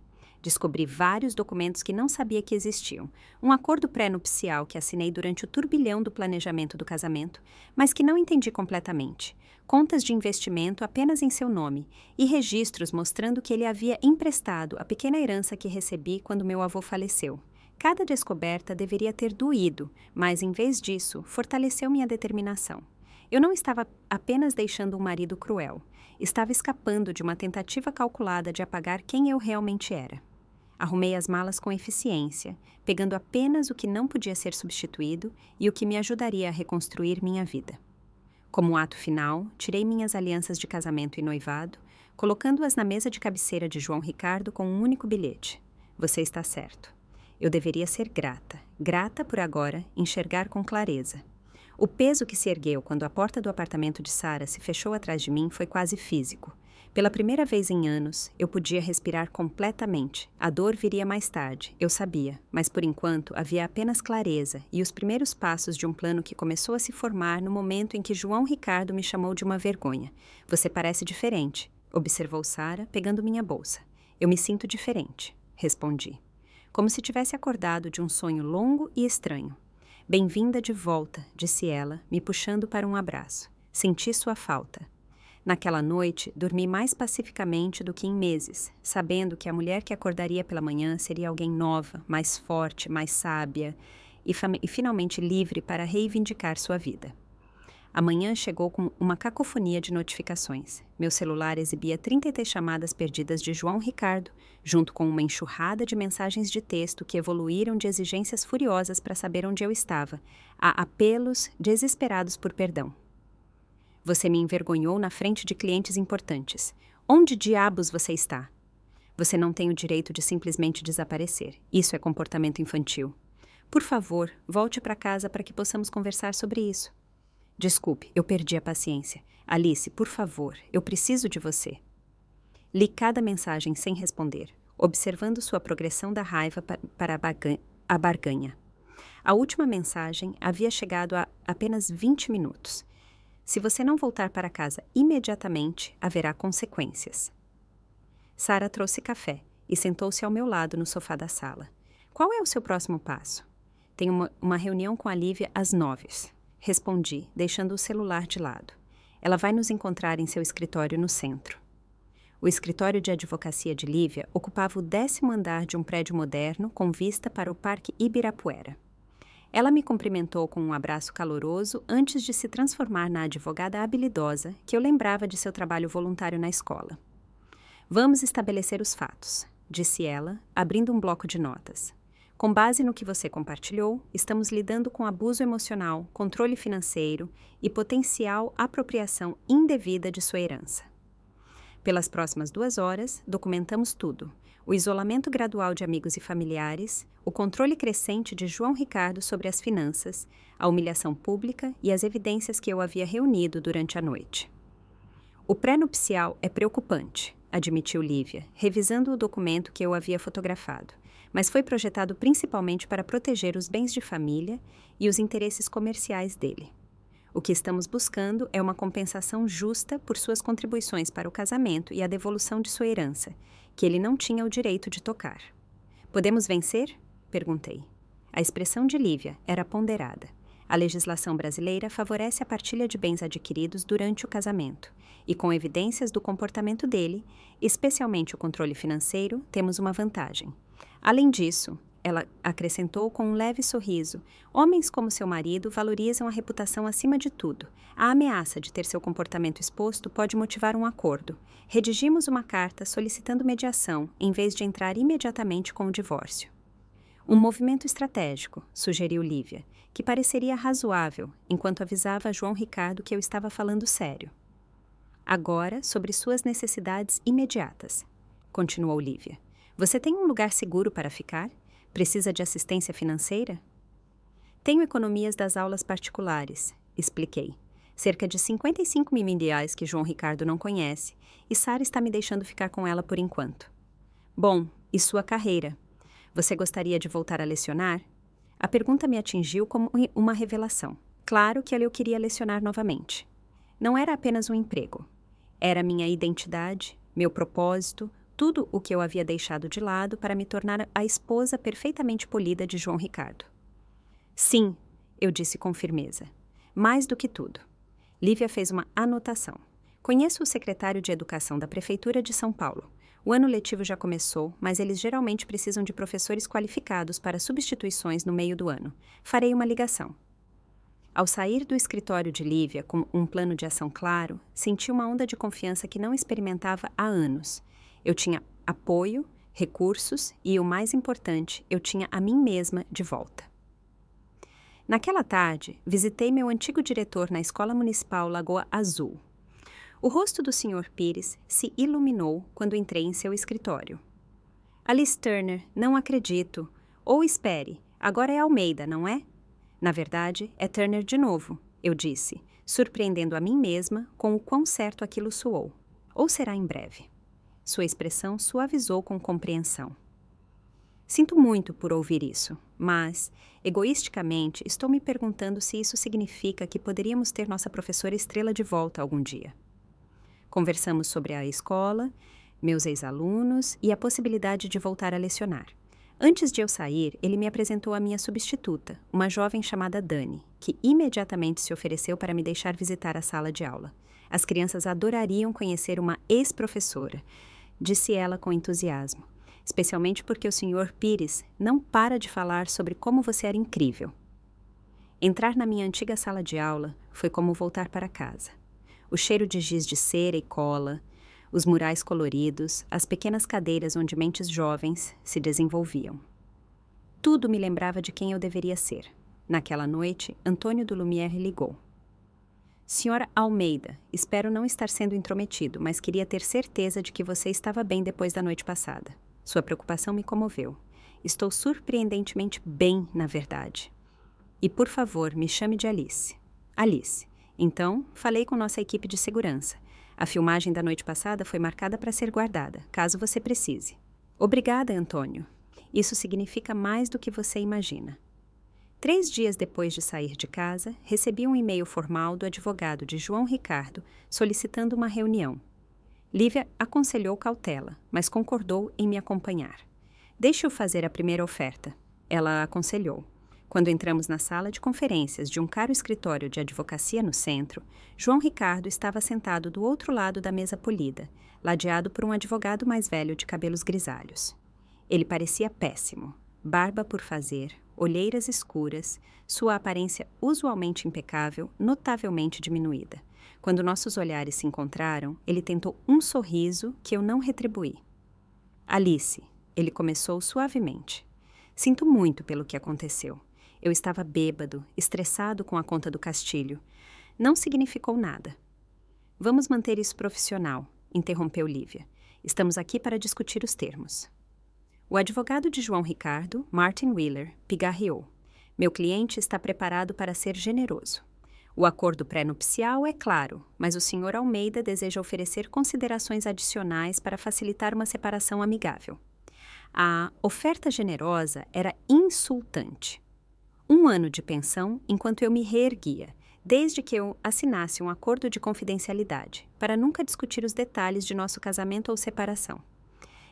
Descobri vários documentos que não sabia que existiam, um acordo pré-nupcial que assinei durante o turbilhão do planejamento do casamento, mas que não entendi completamente, contas de investimento apenas em seu nome e registros mostrando que ele havia emprestado a pequena herança que recebi quando meu avô faleceu. Cada descoberta deveria ter doído, mas, em vez disso, fortaleceu minha determinação. Eu não estava apenas deixando um marido cruel, estava escapando de uma tentativa calculada de apagar quem eu realmente era. Arrumei as malas com eficiência, pegando apenas o que não podia ser substituído e o que me ajudaria a reconstruir minha vida. Como ato final, tirei minhas alianças de casamento e noivado, colocando-as na mesa de cabeceira de João Ricardo com um único bilhete. Você está certo. Eu deveria ser grata por agora enxergar com clareza. O peso que se ergueu quando a porta do apartamento de Sara se fechou atrás de mim foi quase físico. Pela primeira vez em anos, eu podia respirar completamente. A dor viria mais tarde, eu sabia, mas por enquanto havia apenas clareza e os primeiros passos de um plano que começou a se formar no momento em que João Ricardo me chamou de uma vergonha. Você parece diferente, observou Sara, pegando minha bolsa. Eu me sinto diferente, respondi. Como se tivesse acordado de um sonho longo e estranho. Bem-vinda de volta, disse ela, me puxando para um abraço. Senti sua falta. Naquela noite, dormi mais pacificamente do que em meses, sabendo que a mulher que acordaria pela manhã seria alguém nova, mais forte, mais sábia e finalmente livre para reivindicar sua vida. A manhã chegou com uma cacofonia de notificações. Meu celular exibia 33 chamadas perdidas de João Ricardo, junto com uma enxurrada de mensagens de texto que evoluíram de exigências furiosas para saber onde eu estava, a apelos desesperados por perdão. Você me envergonhou na frente de clientes importantes. Onde diabos você está? Você não tem o direito de simplesmente desaparecer. Isso é comportamento infantil. Por favor, volte para casa para que possamos conversar sobre isso. Desculpe, eu perdi a paciência. Alice, por favor, eu preciso de você. Li cada mensagem sem responder, observando sua progressão da raiva para a barganha. A última mensagem havia chegado há apenas 20 minutos. Se você não voltar para casa imediatamente, haverá consequências. Sara trouxe café e sentou-se ao meu lado no sofá da sala. Qual é o seu próximo passo? Tenho uma reunião com a Lívia às 9. Respondi, deixando o celular de lado. Ela vai nos encontrar em seu escritório no centro. O escritório de advocacia de Lívia ocupava o 10º andar de um prédio moderno com vista para o Parque Ibirapuera. Ela me cumprimentou com um abraço caloroso antes de se transformar na advogada habilidosa que eu lembrava de seu trabalho voluntário na escola. Vamos estabelecer os fatos, disse ela, abrindo um bloco de notas. Com base no que você compartilhou, estamos lidando com abuso emocional, controle financeiro e potencial apropriação indevida de sua herança. Pelas próximas 2 horas, documentamos tudo. O isolamento gradual de amigos e familiares, o controle crescente de João Ricardo sobre as finanças, a humilhação pública e as evidências que eu havia reunido durante a noite. O pré-nupcial é preocupante, admitiu Lívia, revisando o documento que eu havia fotografado, mas foi projetado principalmente para proteger os bens de família e os interesses comerciais dele. O que estamos buscando é uma compensação justa por suas contribuições para o casamento e a devolução de sua herança, que ele não tinha o direito de tocar. Podemos vencer? Perguntei. A expressão de Lívia era ponderada. A legislação brasileira favorece a partilha de bens adquiridos durante o casamento, e com evidências do comportamento dele, especialmente o controle financeiro, temos uma vantagem. Além disso, ela acrescentou com um leve sorriso. Homens como seu marido valorizam a reputação acima de tudo. A ameaça de ter seu comportamento exposto pode motivar um acordo. Redigimos uma carta solicitando mediação, em vez de entrar imediatamente com o divórcio. Um movimento estratégico, sugeriu Lívia, que pareceria razoável, enquanto avisava a João Ricardo que eu estava falando sério. Agora, sobre suas necessidades imediatas, continuou Lívia. Você tem um lugar seguro para ficar? Precisa de assistência financeira? Tenho economias das aulas particulares, expliquei. Cerca de 55 mil reais que João Ricardo não conhece, e Sara está me deixando ficar com ela por enquanto. Bom, e sua carreira? Você gostaria de voltar a lecionar? A pergunta me atingiu como uma revelação. Claro que eu queria lecionar novamente. Não era apenas um emprego. Era minha identidade, meu propósito, tudo o que eu havia deixado de lado para me tornar a esposa perfeitamente polida de João Ricardo. Sim, eu disse com firmeza. Mais do que tudo. Lívia fez uma anotação. Conheço o secretário de Educação da Prefeitura de São Paulo. O ano letivo já começou, mas eles geralmente precisam de professores qualificados para substituições no meio do ano. Farei uma ligação. Ao sair do escritório de Lívia com um plano de ação claro, senti uma onda de confiança que não experimentava há anos. Eu tinha apoio, recursos e, o mais importante, eu tinha a mim mesma de volta. Naquela tarde, visitei meu antigo diretor na Escola Municipal Lagoa Azul. O rosto do Sr. Pires se iluminou quando entrei em seu escritório. Alice Turner, não acredito. Ou espere, agora é Almeida, não é? Na verdade, é Turner de novo, eu disse, surpreendendo a mim mesma com o quão certo aquilo soou. Ou será em breve. Sua expressão suavizou com compreensão. Sinto muito por ouvir isso, mas, egoisticamente, estou me perguntando se isso significa que poderíamos ter nossa professora estrela de volta algum dia. Conversamos sobre a escola, meus ex-alunos e a possibilidade de voltar a lecionar. Antes de eu sair, ele me apresentou a minha substituta, uma jovem chamada Dani, que imediatamente se ofereceu para me deixar visitar a sala de aula. As crianças adorariam conhecer uma ex-professora, disse ela com entusiasmo, especialmente porque o Sr. Pires não para de falar sobre como você era incrível. Entrar na minha antiga sala de aula foi como voltar para casa. O cheiro de giz de cera e cola, os murais coloridos, as pequenas cadeiras onde mentes jovens se desenvolviam. Tudo me lembrava de quem eu deveria ser. Naquela noite, Antônio do Lumière ligou. Senhora Almeida, espero não estar sendo intrometido, mas queria ter certeza de que você estava bem depois da noite passada. Sua preocupação me comoveu. Estou surpreendentemente bem, na verdade. E, por favor, me chame de Alice. Alice. Então, falei com nossa equipe de segurança. A filmagem da noite passada foi marcada para ser guardada, caso você precise. Obrigada, Antônio. Isso significa mais do que você imagina. 3 dias depois de sair de casa, recebi um e-mail formal do advogado de João Ricardo solicitando uma reunião. Lívia aconselhou cautela, mas concordou em me acompanhar. Deixe-o fazer a primeira oferta, ela aconselhou. Quando entramos na sala de conferências de um caro escritório de advocacia no centro, João Ricardo estava sentado do outro lado da mesa polida, ladeado por um advogado mais velho de cabelos grisalhos. Ele parecia péssimo, barba por fazer, olheiras escuras, sua aparência usualmente impecável, notavelmente diminuída. Quando nossos olhares se encontraram, ele tentou um sorriso que eu não retribuí. Alice, ele começou suavemente. Sinto muito pelo que aconteceu. Eu estava bêbado, estressado com a conta do Castilho. Não significou nada. Vamos manter isso profissional, interrompeu Lívia. Estamos aqui para discutir os termos. O advogado de João Ricardo, Martin Wheeler, pigarreou. Meu cliente está preparado para ser generoso. O acordo pré-nupcial é claro, mas o Sr. Almeida deseja oferecer considerações adicionais para facilitar uma separação amigável. A oferta generosa era insultante. 1 ano de pensão enquanto eu me reerguia, desde que eu assinasse um acordo de confidencialidade, para nunca discutir os detalhes de nosso casamento ou separação.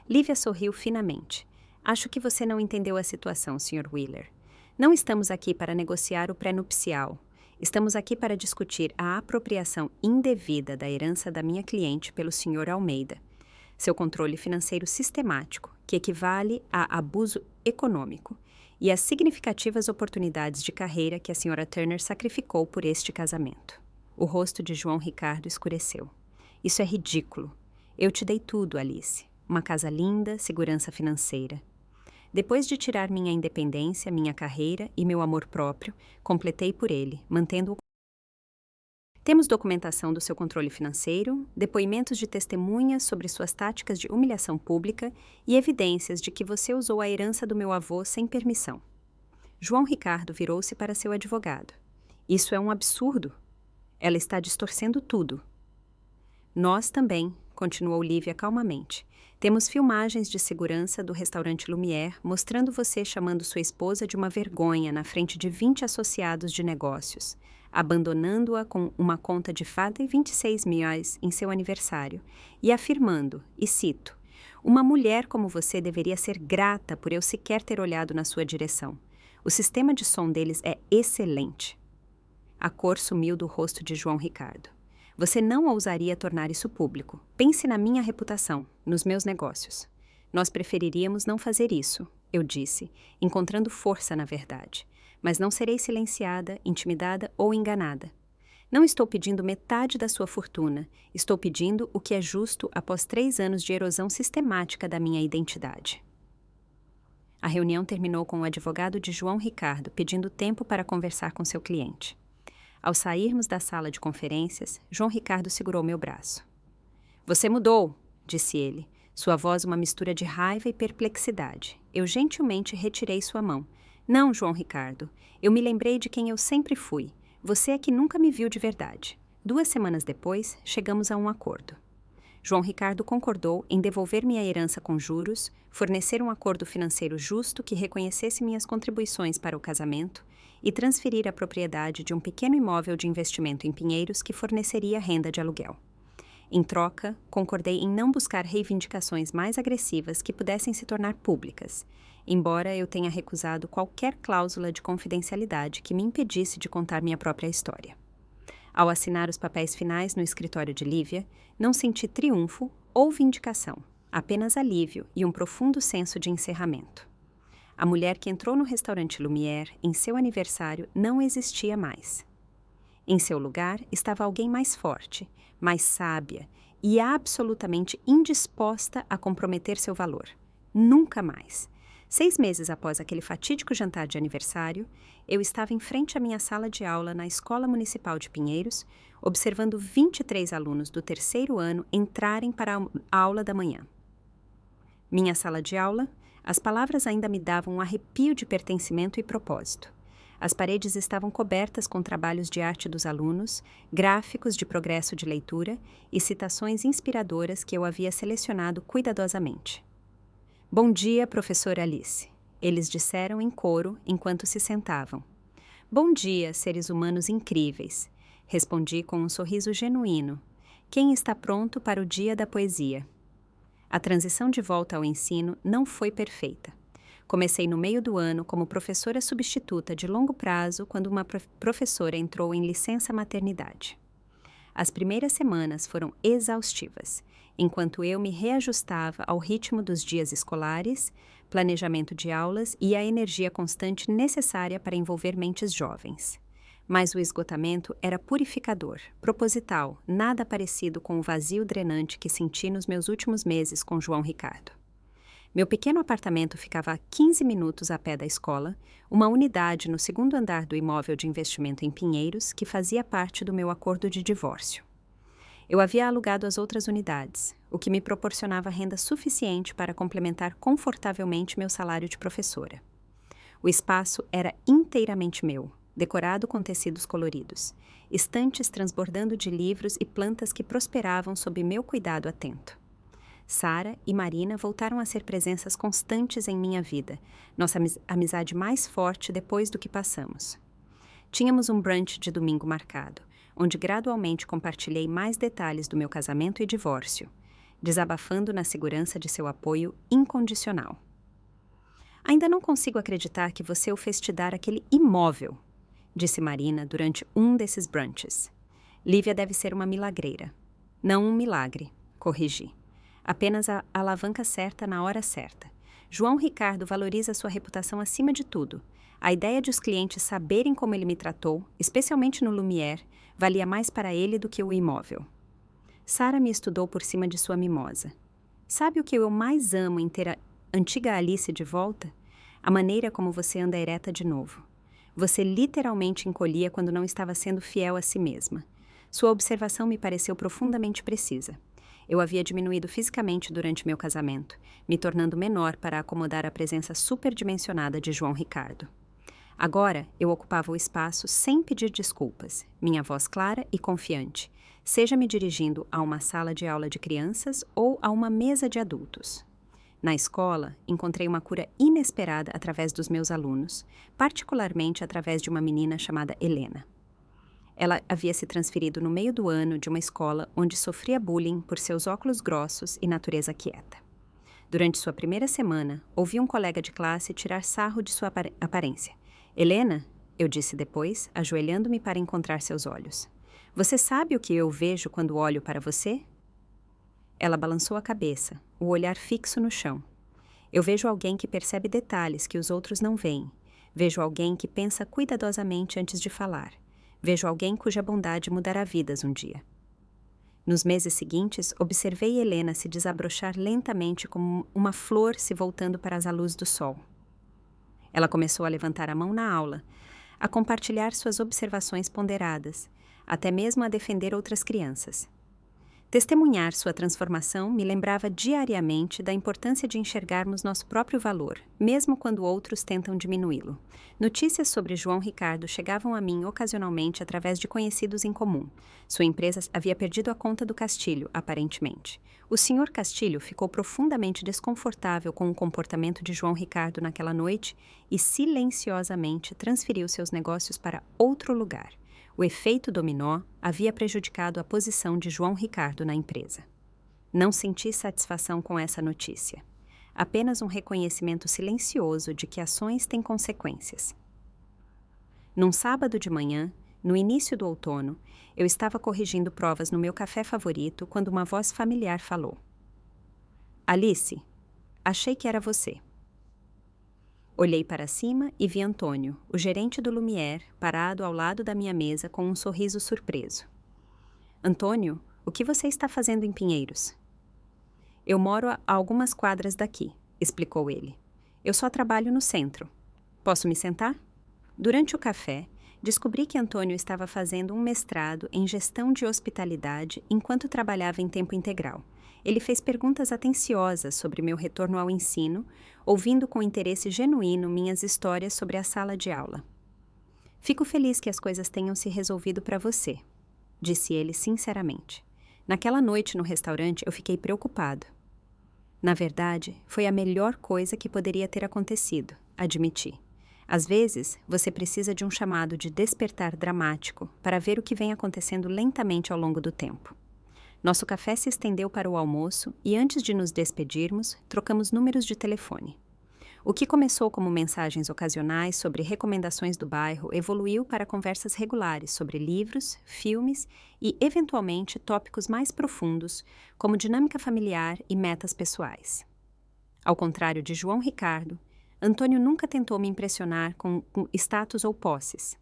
Lívia sorriu finamente. Acho que você não entendeu a situação, Sr. Wheeler. Não estamos aqui para negociar o pré-nupcial. Estamos aqui para discutir a apropriação indevida da herança da minha cliente pelo Sr. Almeida, seu controle financeiro sistemático que equivale a abuso econômico, e as significativas oportunidades de carreira que a Sra. Turner sacrificou por este casamento. O rosto de João Ricardo escureceu. Isso é ridículo. Eu te dei tudo, Alice. Uma casa linda, segurança financeira. Depois de tirar minha independência, minha carreira e meu amor próprio, completei por ele, mantendo-o. Temos documentação do seu controle financeiro, depoimentos de testemunhas sobre suas táticas de humilhação pública e evidências de que você usou a herança do meu avô sem permissão. João Ricardo virou-se para seu advogado. Isso é um absurdo. Ela está distorcendo tudo. Nós também, continuou Lívia calmamente. Temos filmagens de segurança do restaurante Lumière mostrando você chamando sua esposa de uma vergonha na frente de 20 associados de negócios, abandonando-a com uma conta de fada e 26 mil em seu aniversário, e afirmando, e cito, uma mulher como você deveria ser grata por eu sequer ter olhado na sua direção. O sistema de som deles é excelente. A cor sumiu do rosto de João Ricardo. Você não ousaria tornar isso público. Pense na minha reputação, nos meus negócios. Nós preferiríamos não fazer isso, eu disse, encontrando força na verdade. Mas não serei silenciada, intimidada ou enganada. Não estou pedindo metade da sua fortuna. Estou pedindo o que é justo após 3 anos de erosão sistemática da minha identidade. A reunião terminou com o advogado de João Ricardo pedindo tempo para conversar com seu cliente. Ao sairmos da sala de conferências, João Ricardo segurou meu braço. Você mudou, disse ele, sua voz uma mistura de raiva e perplexidade. Eu gentilmente retirei sua mão. Não, João Ricardo, eu me lembrei de quem eu sempre fui. Você é que nunca me viu de verdade. 2 semanas depois, chegamos a um acordo. João Ricardo concordou em devolver minha herança com juros, fornecer um acordo financeiro justo que reconhecesse minhas contribuições para o casamento e transferir a propriedade de um pequeno imóvel de investimento em Pinheiros que forneceria renda de aluguel. Em troca, concordei em não buscar reivindicações mais agressivas que pudessem se tornar públicas, embora eu tenha recusado qualquer cláusula de confidencialidade que me impedisse de contar minha própria história. Ao assinar os papéis finais no escritório de Lívia, não senti triunfo ou vindicação, apenas alívio e um profundo senso de encerramento. A mulher que entrou no restaurante Lumière em seu aniversário não existia mais. Em seu lugar estava alguém mais forte, mais sábia e absolutamente indisposta a comprometer seu valor. Nunca mais. 6 meses após aquele fatídico jantar de aniversário, eu estava em frente à minha sala de aula na Escola Municipal de Pinheiros, observando 23 alunos do 3º ano entrarem para a aula da manhã. Minha sala de aula, as palavras ainda me davam um arrepio de pertencimento e propósito. As paredes estavam cobertas com trabalhos de arte dos alunos, gráficos de progresso de leitura e citações inspiradoras que eu havia selecionado cuidadosamente. Bom dia, professora Alice, eles disseram em coro enquanto se sentavam. Bom dia, seres humanos incríveis, respondi com um sorriso genuíno. Quem está pronto para o dia da poesia? A transição de volta ao ensino não foi perfeita. Comecei no meio do ano como professora substituta de longo prazo quando uma professora entrou em licença maternidade. As primeiras semanas foram exaustivas, enquanto eu me reajustava ao ritmo dos dias escolares, planejamento de aulas e a energia constante necessária para envolver mentes jovens. Mas o esgotamento era purificador, proposital, nada parecido com o vazio drenante que senti nos meus últimos meses com João Ricardo. Meu pequeno apartamento ficava a 15 minutos a pé da escola, uma unidade no 2º andar do imóvel de investimento em Pinheiros que fazia parte do meu acordo de divórcio. Eu havia alugado as outras unidades, o que me proporcionava renda suficiente para complementar confortavelmente meu salário de professora. O espaço era inteiramente meu, decorado com tecidos coloridos, estantes transbordando de livros e plantas que prosperavam sob meu cuidado atento. Sara e Marina voltaram a ser presenças constantes em minha vida, nossa amizade mais forte depois do que passamos. Tínhamos um brunch de domingo marcado, onde gradualmente compartilhei mais detalhes do meu casamento e divórcio, desabafando na segurança de seu apoio incondicional. Ainda não consigo acreditar que você o fez te dar aquele imóvel, disse Marina durante um desses brunches. Lívia deve ser uma milagreira. Não um milagre, corrigi. Apenas a alavanca certa na hora certa. João Ricardo valoriza sua reputação acima de tudo. A ideia de os clientes saberem como ele me tratou, especialmente no Lumière, valia mais para ele do que o imóvel. Sara me estudou por cima de sua mimosa. Sabe o que eu mais amo em ter a antiga Alice de volta? A maneira como você anda ereta de novo. Você literalmente encolhia quando não estava sendo fiel a si mesma. Sua observação me pareceu profundamente precisa. Eu havia diminuído fisicamente durante meu casamento, me tornando menor para acomodar a presença superdimensionada de João Ricardo. Agora, eu ocupava o espaço sem pedir desculpas, minha voz clara e confiante, seja me dirigindo a uma sala de aula de crianças ou a uma mesa de adultos. Na escola, encontrei uma cura inesperada através dos meus alunos, particularmente através de uma menina chamada Helena. Ela havia se transferido no meio do ano de uma escola onde sofria bullying por seus óculos grossos e natureza quieta. Durante sua primeira semana, ouvi um colega de classe tirar sarro de sua aparência. Helena, eu disse depois, ajoelhando-me para encontrar seus olhos. Você sabe o que eu vejo quando olho para você? Ela balançou a cabeça, o olhar fixo no chão. Eu vejo alguém que percebe detalhes que os outros não veem. Vejo alguém que pensa cuidadosamente antes de falar. Vejo alguém cuja bondade mudará vidas um dia. Nos meses seguintes, observei Helena se desabrochar lentamente como uma flor se voltando para a luz do sol. Ela começou a levantar a mão na aula, a compartilhar suas observações ponderadas, até mesmo a defender outras crianças. Testemunhar sua transformação me lembrava diariamente da importância de enxergarmos nosso próprio valor, mesmo quando outros tentam diminuí-lo. Notícias sobre João Ricardo chegavam a mim ocasionalmente através de conhecidos em comum. Sua empresa havia perdido a conta do Castilho, aparentemente. O Sr. Castilho ficou profundamente desconfortável com o comportamento de João Ricardo naquela noite e silenciosamente transferiu seus negócios para outro lugar. O efeito dominó havia prejudicado a posição de João Ricardo na empresa. Não senti satisfação com essa notícia. Apenas um reconhecimento silencioso de que ações têm consequências. Num sábado de manhã, no início do outono, eu estava corrigindo provas no meu café favorito quando uma voz familiar falou. Alice, achei que era você. Olhei para cima e vi Antônio, o gerente do Lumière, parado ao lado da minha mesa com um sorriso surpreso. Antônio, o que você está fazendo em Pinheiros? Eu moro a algumas quadras daqui, explicou ele. Eu só trabalho no centro. Posso me sentar? Durante o café, descobri que Antônio estava fazendo um mestrado em gestão de hospitalidade enquanto trabalhava em tempo integral. Ele fez perguntas atenciosas sobre meu retorno ao ensino, ouvindo com interesse genuíno minhas histórias sobre a sala de aula. Fico feliz que as coisas tenham se resolvido para você, disse ele sinceramente. Naquela noite no restaurante eu fiquei preocupado. Na verdade, foi a melhor coisa que poderia ter acontecido, admiti. Às vezes, você precisa de um chamado de despertar dramático para ver o que vem acontecendo lentamente ao longo do tempo. Nosso café se estendeu para o almoço e antes de nos despedirmos, trocamos números de telefone. O que começou como mensagens ocasionais sobre recomendações do bairro evoluiu para conversas regulares sobre livros, filmes e, eventualmente, tópicos mais profundos, como dinâmica familiar e metas pessoais. Ao contrário de João Ricardo, Antônio nunca tentou me impressionar com status ou posses.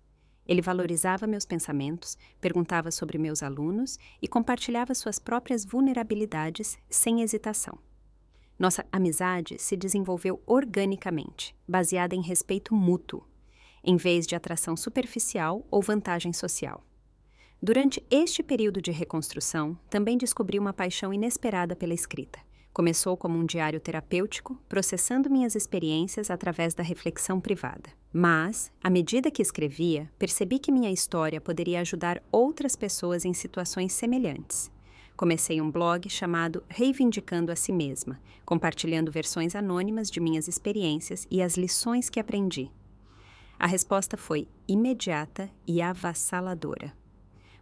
Ele valorizava meus pensamentos, perguntava sobre meus alunos e compartilhava suas próprias vulnerabilidades sem hesitação. Nossa amizade se desenvolveu organicamente, baseada em respeito mútuo, em vez de atração superficial ou vantagem social. Durante este período de reconstrução, também descobri uma paixão inesperada pela escrita. Começou como um diário terapêutico, processando minhas experiências através da reflexão privada. Mas, à medida que escrevia, percebi que minha história poderia ajudar outras pessoas em situações semelhantes. Comecei um blog chamado Reivindicando a Si Mesma, compartilhando versões anônimas de minhas experiências e as lições que aprendi. A resposta foi imediata e avassaladora.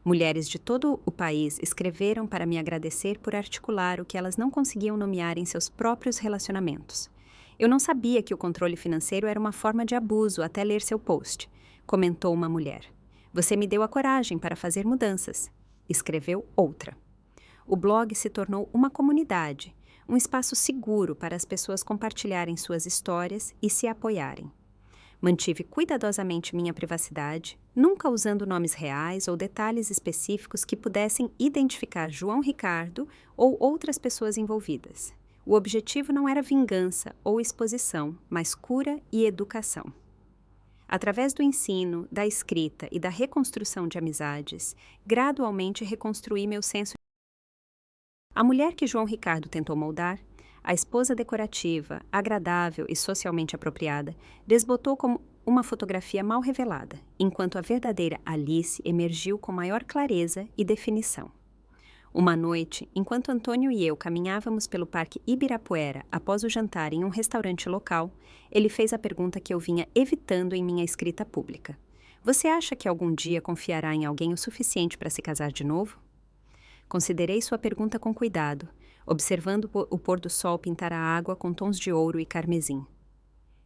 Mulheres de todo o país escreveram para me agradecer por articular o que elas não conseguiam nomear em seus próprios relacionamentos. Eu não sabia que o controle financeiro era uma forma de abuso até ler seu post, comentou uma mulher. Você me deu a coragem para fazer mudanças, escreveu outra. O blog se tornou uma comunidade, um espaço seguro para as pessoas compartilharem suas histórias e se apoiarem. Mantive cuidadosamente minha privacidade, nunca usando nomes reais ou detalhes específicos que pudessem identificar João Ricardo ou outras pessoas envolvidas. O objetivo não era vingança ou exposição, mas cura e educação. Através do ensino, da escrita e da reconstrução de amizades, gradualmente reconstruí meu senso. A mulher que João Ricardo tentou moldar, a esposa decorativa, agradável e socialmente apropriada, desbotou como uma fotografia mal revelada, enquanto a verdadeira Alice emergiu com maior clareza e definição. Uma noite, enquanto Antônio e eu caminhávamos pelo Parque Ibirapuera após o jantar em um restaurante local, ele fez a pergunta que eu vinha evitando em minha escrita pública. Você acha que algum dia confiará em alguém o suficiente para se casar de novo? Considerei sua pergunta com cuidado, observando o pôr do sol pintar a água com tons de ouro e carmesim.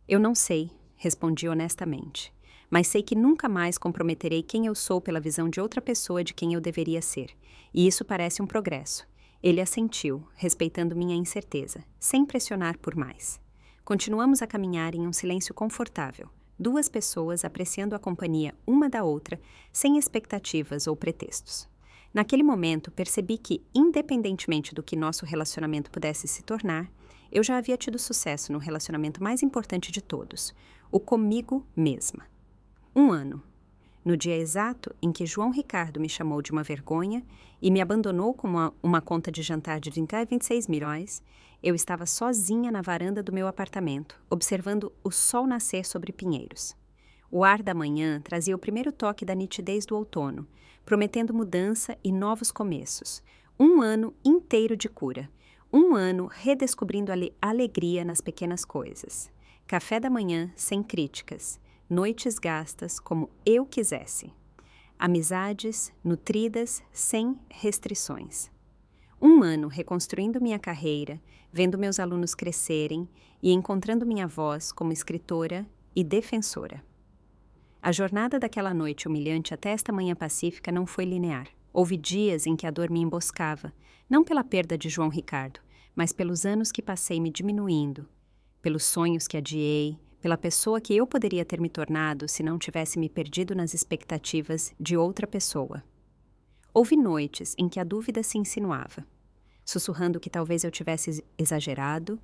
Eu não sei, respondi honestamente, mas sei que nunca mais comprometerei quem eu sou pela visão de outra pessoa de quem eu deveria ser, e isso parece um progresso. Ele assentiu, respeitando minha incerteza, sem pressionar por mais. Continuamos a caminhar em um silêncio confortável, duas pessoas apreciando a companhia uma da outra, sem expectativas ou pretextos. Naquele momento, percebi que, independentemente do que nosso relacionamento pudesse se tornar, eu já havia tido sucesso no relacionamento mais importante de todos, o comigo mesma. 1 ano. No dia exato em que João Ricardo me chamou de uma vergonha e me abandonou com uma conta de jantar de 26 milhões, eu estava sozinha na varanda do meu apartamento, observando o sol nascer sobre pinheiros. O ar da manhã trazia o primeiro toque da nitidez do outono, prometendo mudança e novos começos. 1 ano inteiro de cura. 1 ano redescobrindo a alegria nas pequenas coisas. Café da manhã sem críticas. Noites gastas como eu quisesse. Amizades nutridas sem restrições. 1 ano reconstruindo minha carreira, vendo meus alunos crescerem e encontrando minha voz como escritora e defensora. A jornada daquela noite humilhante até esta manhã pacífica não foi linear. Houve dias em que a dor me emboscava, não pela perda de João Ricardo, mas pelos anos que passei me diminuindo, pelos sonhos que adiei, pela pessoa que eu poderia ter me tornado se não tivesse me perdido nas expectativas de outra pessoa. Houve noites em que a dúvida se insinuava, sussurrando que talvez eu tivesse exagerado,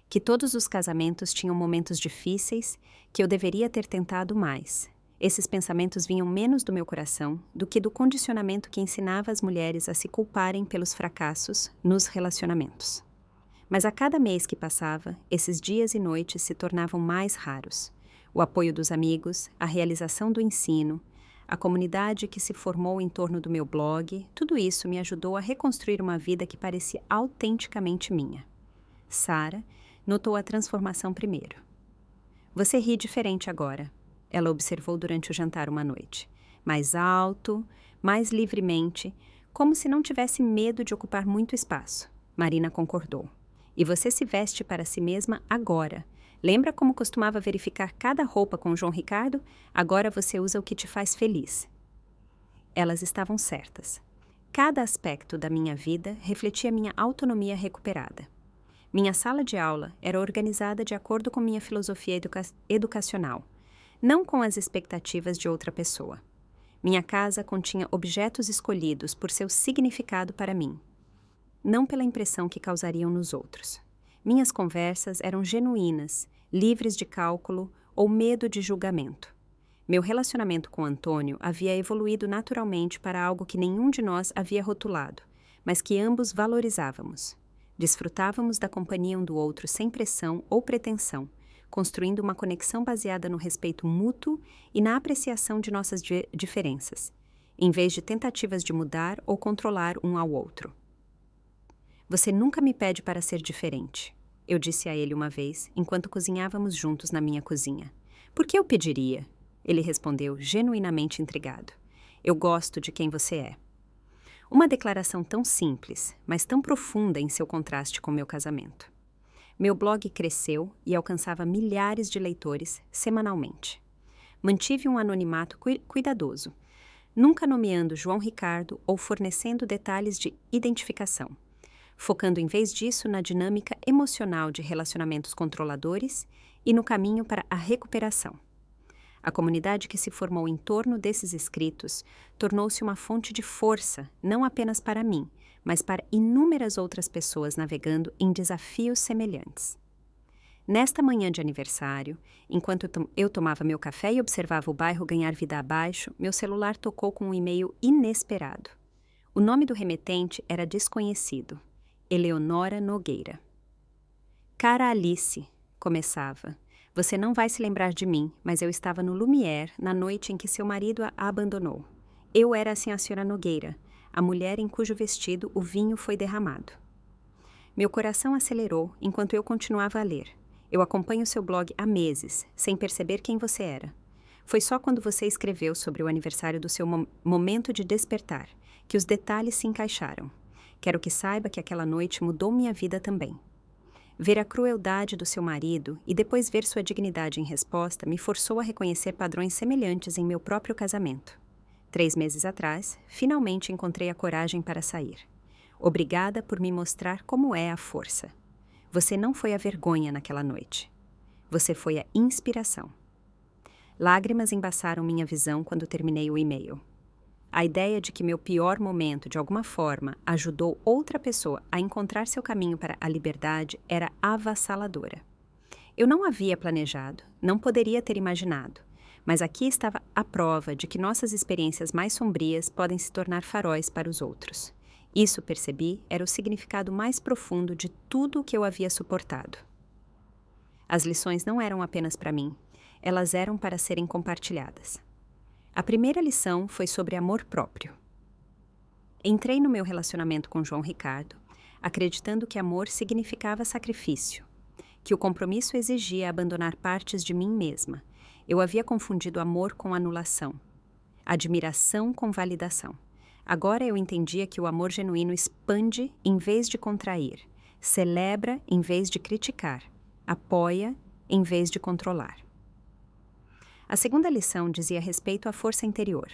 que todos os casamentos tinham momentos difíceis, que eu deveria ter tentado mais. Esses pensamentos vinham menos do meu coração do que do condicionamento que ensinava as mulheres a se culparem pelos fracassos nos relacionamentos. Mas a cada mês que passava, esses dias e noites se tornavam mais raros. O apoio dos amigos, a realização do ensino, a comunidade que se formou em torno do meu blog, tudo isso me ajudou a reconstruir uma vida que parecia autenticamente minha. Sara notou a transformação primeiro. Você ri diferente agora, ela observou durante o jantar uma noite. Mais alto, mais livremente, como se não tivesse medo de ocupar muito espaço. Marina concordou. E você se veste para si mesma agora. Lembra como costumava verificar cada roupa com João Ricardo? Agora você usa o que te faz feliz. Elas estavam certas. Cada aspecto da minha vida refletia minha autonomia recuperada. Minha sala de aula era organizada de acordo com minha filosofia educacional, não com as expectativas de outra pessoa. Minha casa continha objetos escolhidos por seu significado para mim, não pela impressão que causariam nos outros. Minhas conversas eram genuínas, livres de cálculo ou medo de julgamento. Meu relacionamento com Antônio havia evoluído naturalmente para algo que nenhum de nós havia rotulado, mas que ambos valorizávamos. Desfrutávamos da companhia um do outro sem pressão ou pretensão, construindo uma conexão baseada no respeito mútuo e na apreciação de nossas diferenças, em vez de tentativas de mudar ou controlar um ao outro. Você nunca me pede para ser diferente, eu disse a ele uma vez, enquanto cozinhávamos juntos na minha cozinha. Por que eu pediria? Ele respondeu, genuinamente intrigado. Eu gosto de quem você é. Uma declaração tão simples, mas tão profunda em seu contraste com meu casamento. Meu blog cresceu e alcançava milhares de leitores semanalmente. Mantive um anonimato cuidadoso, nunca nomeando João Ricardo ou fornecendo detalhes de identificação. focando em vez disso na dinâmica emocional de relacionamentos controladores e no caminho para a recuperação. A comunidade que se formou em torno desses escritos tornou-se uma fonte de força, não apenas para mim, mas para inúmeras outras pessoas navegando em desafios semelhantes. Nesta manhã de aniversário, enquanto eu tomava meu café e observava o bairro ganhar vida abaixo, meu celular tocou com um e-mail inesperado. O nome do remetente era desconhecido. Eleonora Nogueira. Cara Alice, começava. Você não vai se lembrar de mim, mas eu estava no Lumière na noite em que seu marido a abandonou. Eu era assim a senhora Nogueira, a mulher em cujo vestido o vinho foi derramado. Meu coração acelerou enquanto eu continuava a ler. Eu acompanho seu blog há meses, sem perceber quem você era. Foi só quando você escreveu sobre o aniversário do seu momento de despertar, que os detalhes se encaixaram. Quero que saiba que aquela noite mudou minha vida também. Ver a crueldade do seu marido e depois ver sua dignidade em resposta me forçou a reconhecer padrões semelhantes em meu próprio casamento. 3 meses atrás, finalmente encontrei a coragem para sair. Obrigada por me mostrar como é a força. Você não foi a vergonha naquela noite. Você foi a inspiração. Lágrimas embaçaram minha visão quando terminei o e-mail. A ideia de que meu pior momento, de alguma forma, ajudou outra pessoa a encontrar seu caminho para a liberdade era avassaladora. Eu não havia planejado, não poderia ter imaginado, mas aqui estava a prova de que nossas experiências mais sombrias podem se tornar faróis para os outros. Isso, percebi, era o significado mais profundo de tudo o que eu havia suportado. As lições não eram apenas para mim, elas eram para serem compartilhadas. A primeira lição foi sobre amor próprio. Entrei no meu relacionamento com João Ricardo, acreditando que amor significava sacrifício, que o compromisso exigia abandonar partes de mim mesma. Eu havia confundido amor com anulação, admiração com validação. Agora eu entendia que o amor genuíno expande em vez de contrair, celebra em vez de criticar, apoia em vez de controlar. A segunda lição dizia respeito à força interior.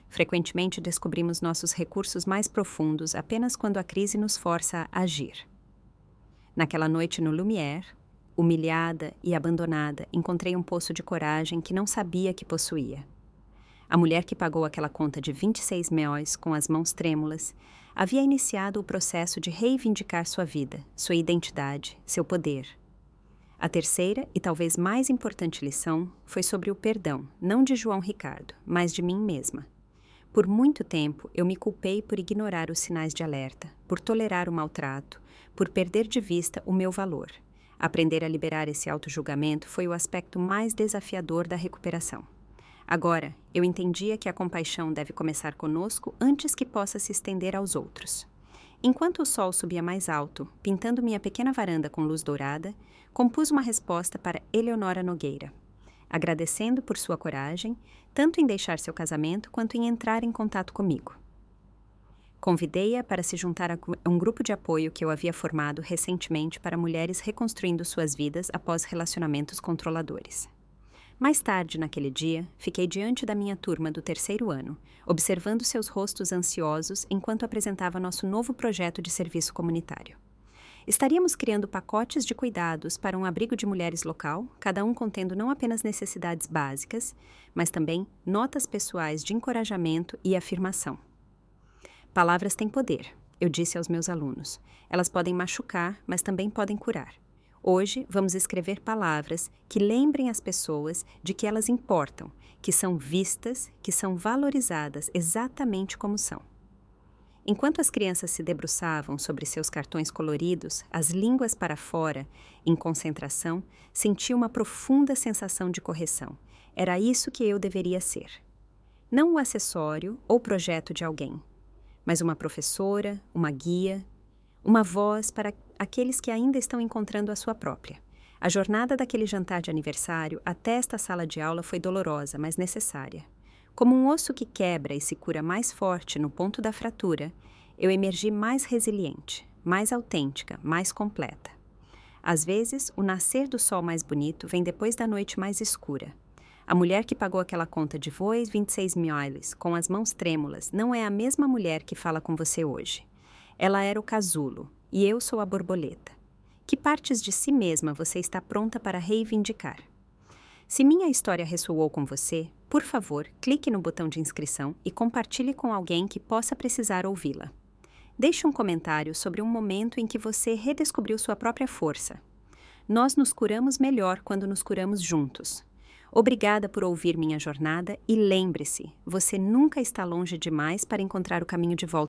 Frequentemente descobrimos nossos recursos mais profundos apenas quando a crise nos força a agir. Naquela noite no Lumière, humilhada e abandonada, encontrei um poço de coragem que não sabia que possuía. A mulher que pagou aquela conta de 26 meóis com as mãos trêmulas havia iniciado o processo de reivindicar sua vida, sua identidade, seu poder. A terceira e talvez mais importante lição foi sobre o perdão, não de João Ricardo, mas de mim mesma. Por muito tempo, eu me culpei por ignorar os sinais de alerta, por tolerar o maltrato, por perder de vista o meu valor. Aprender a liberar esse auto-julgamento foi o aspecto mais desafiador da recuperação. Agora, eu entendia que a compaixão deve começar conosco antes que possa se estender aos outros. Enquanto o sol subia mais alto, pintando minha pequena varanda com luz dourada, compus uma resposta para Eleonora Nogueira, agradecendo por sua coragem, tanto em deixar seu casamento quanto em entrar em contato comigo. Convidei-a para se juntar a um grupo de apoio que eu havia formado recentemente para mulheres reconstruindo suas vidas após relacionamentos controladores. Mais tarde, naquele dia, fiquei diante da minha turma do 3º ano, observando seus rostos ansiosos enquanto apresentava nosso novo projeto de serviço comunitário. Estaríamos criando pacotes de cuidados para um abrigo de mulheres local, cada um contendo não apenas necessidades básicas, mas também notas pessoais de encorajamento e afirmação. Palavras têm poder, eu disse aos meus alunos. Elas podem machucar, mas também podem curar. Hoje, vamos escrever palavras que lembrem as pessoas de que elas importam, que são vistas, que são valorizadas exatamente como são. Enquanto as crianças se debruçavam sobre seus cartões coloridos, as línguas para fora, em concentração, senti uma profunda sensação de correção. Era isso que eu deveria ser. Não o acessório ou projeto de alguém, mas uma professora, uma guia, uma voz para aqueles que ainda estão encontrando a sua própria. A jornada daquele jantar de aniversário até esta sala de aula foi dolorosa, mas necessária. Como um osso que quebra e se cura mais forte no ponto da fratura, eu emergi mais resiliente, mais autêntica, mais completa. Às vezes, o nascer do sol mais bonito vem depois da noite mais escura. A mulher que pagou aquela conta de 26 meóis com as mãos trêmulas não é a mesma mulher que fala com você hoje. Ela era o casulo, e eu sou a borboleta. Que partes de si mesma você está pronta para reivindicar? Se minha história ressoou com você, por favor, clique no botão de inscrição e compartilhe com alguém que possa precisar ouvi-la. Deixe um comentário sobre um momento em que você redescobriu sua própria força. Nós nos curamos melhor quando nos curamos juntos. Obrigada por ouvir minha jornada e lembre-se, você nunca está longe demais para encontrar o caminho de volta.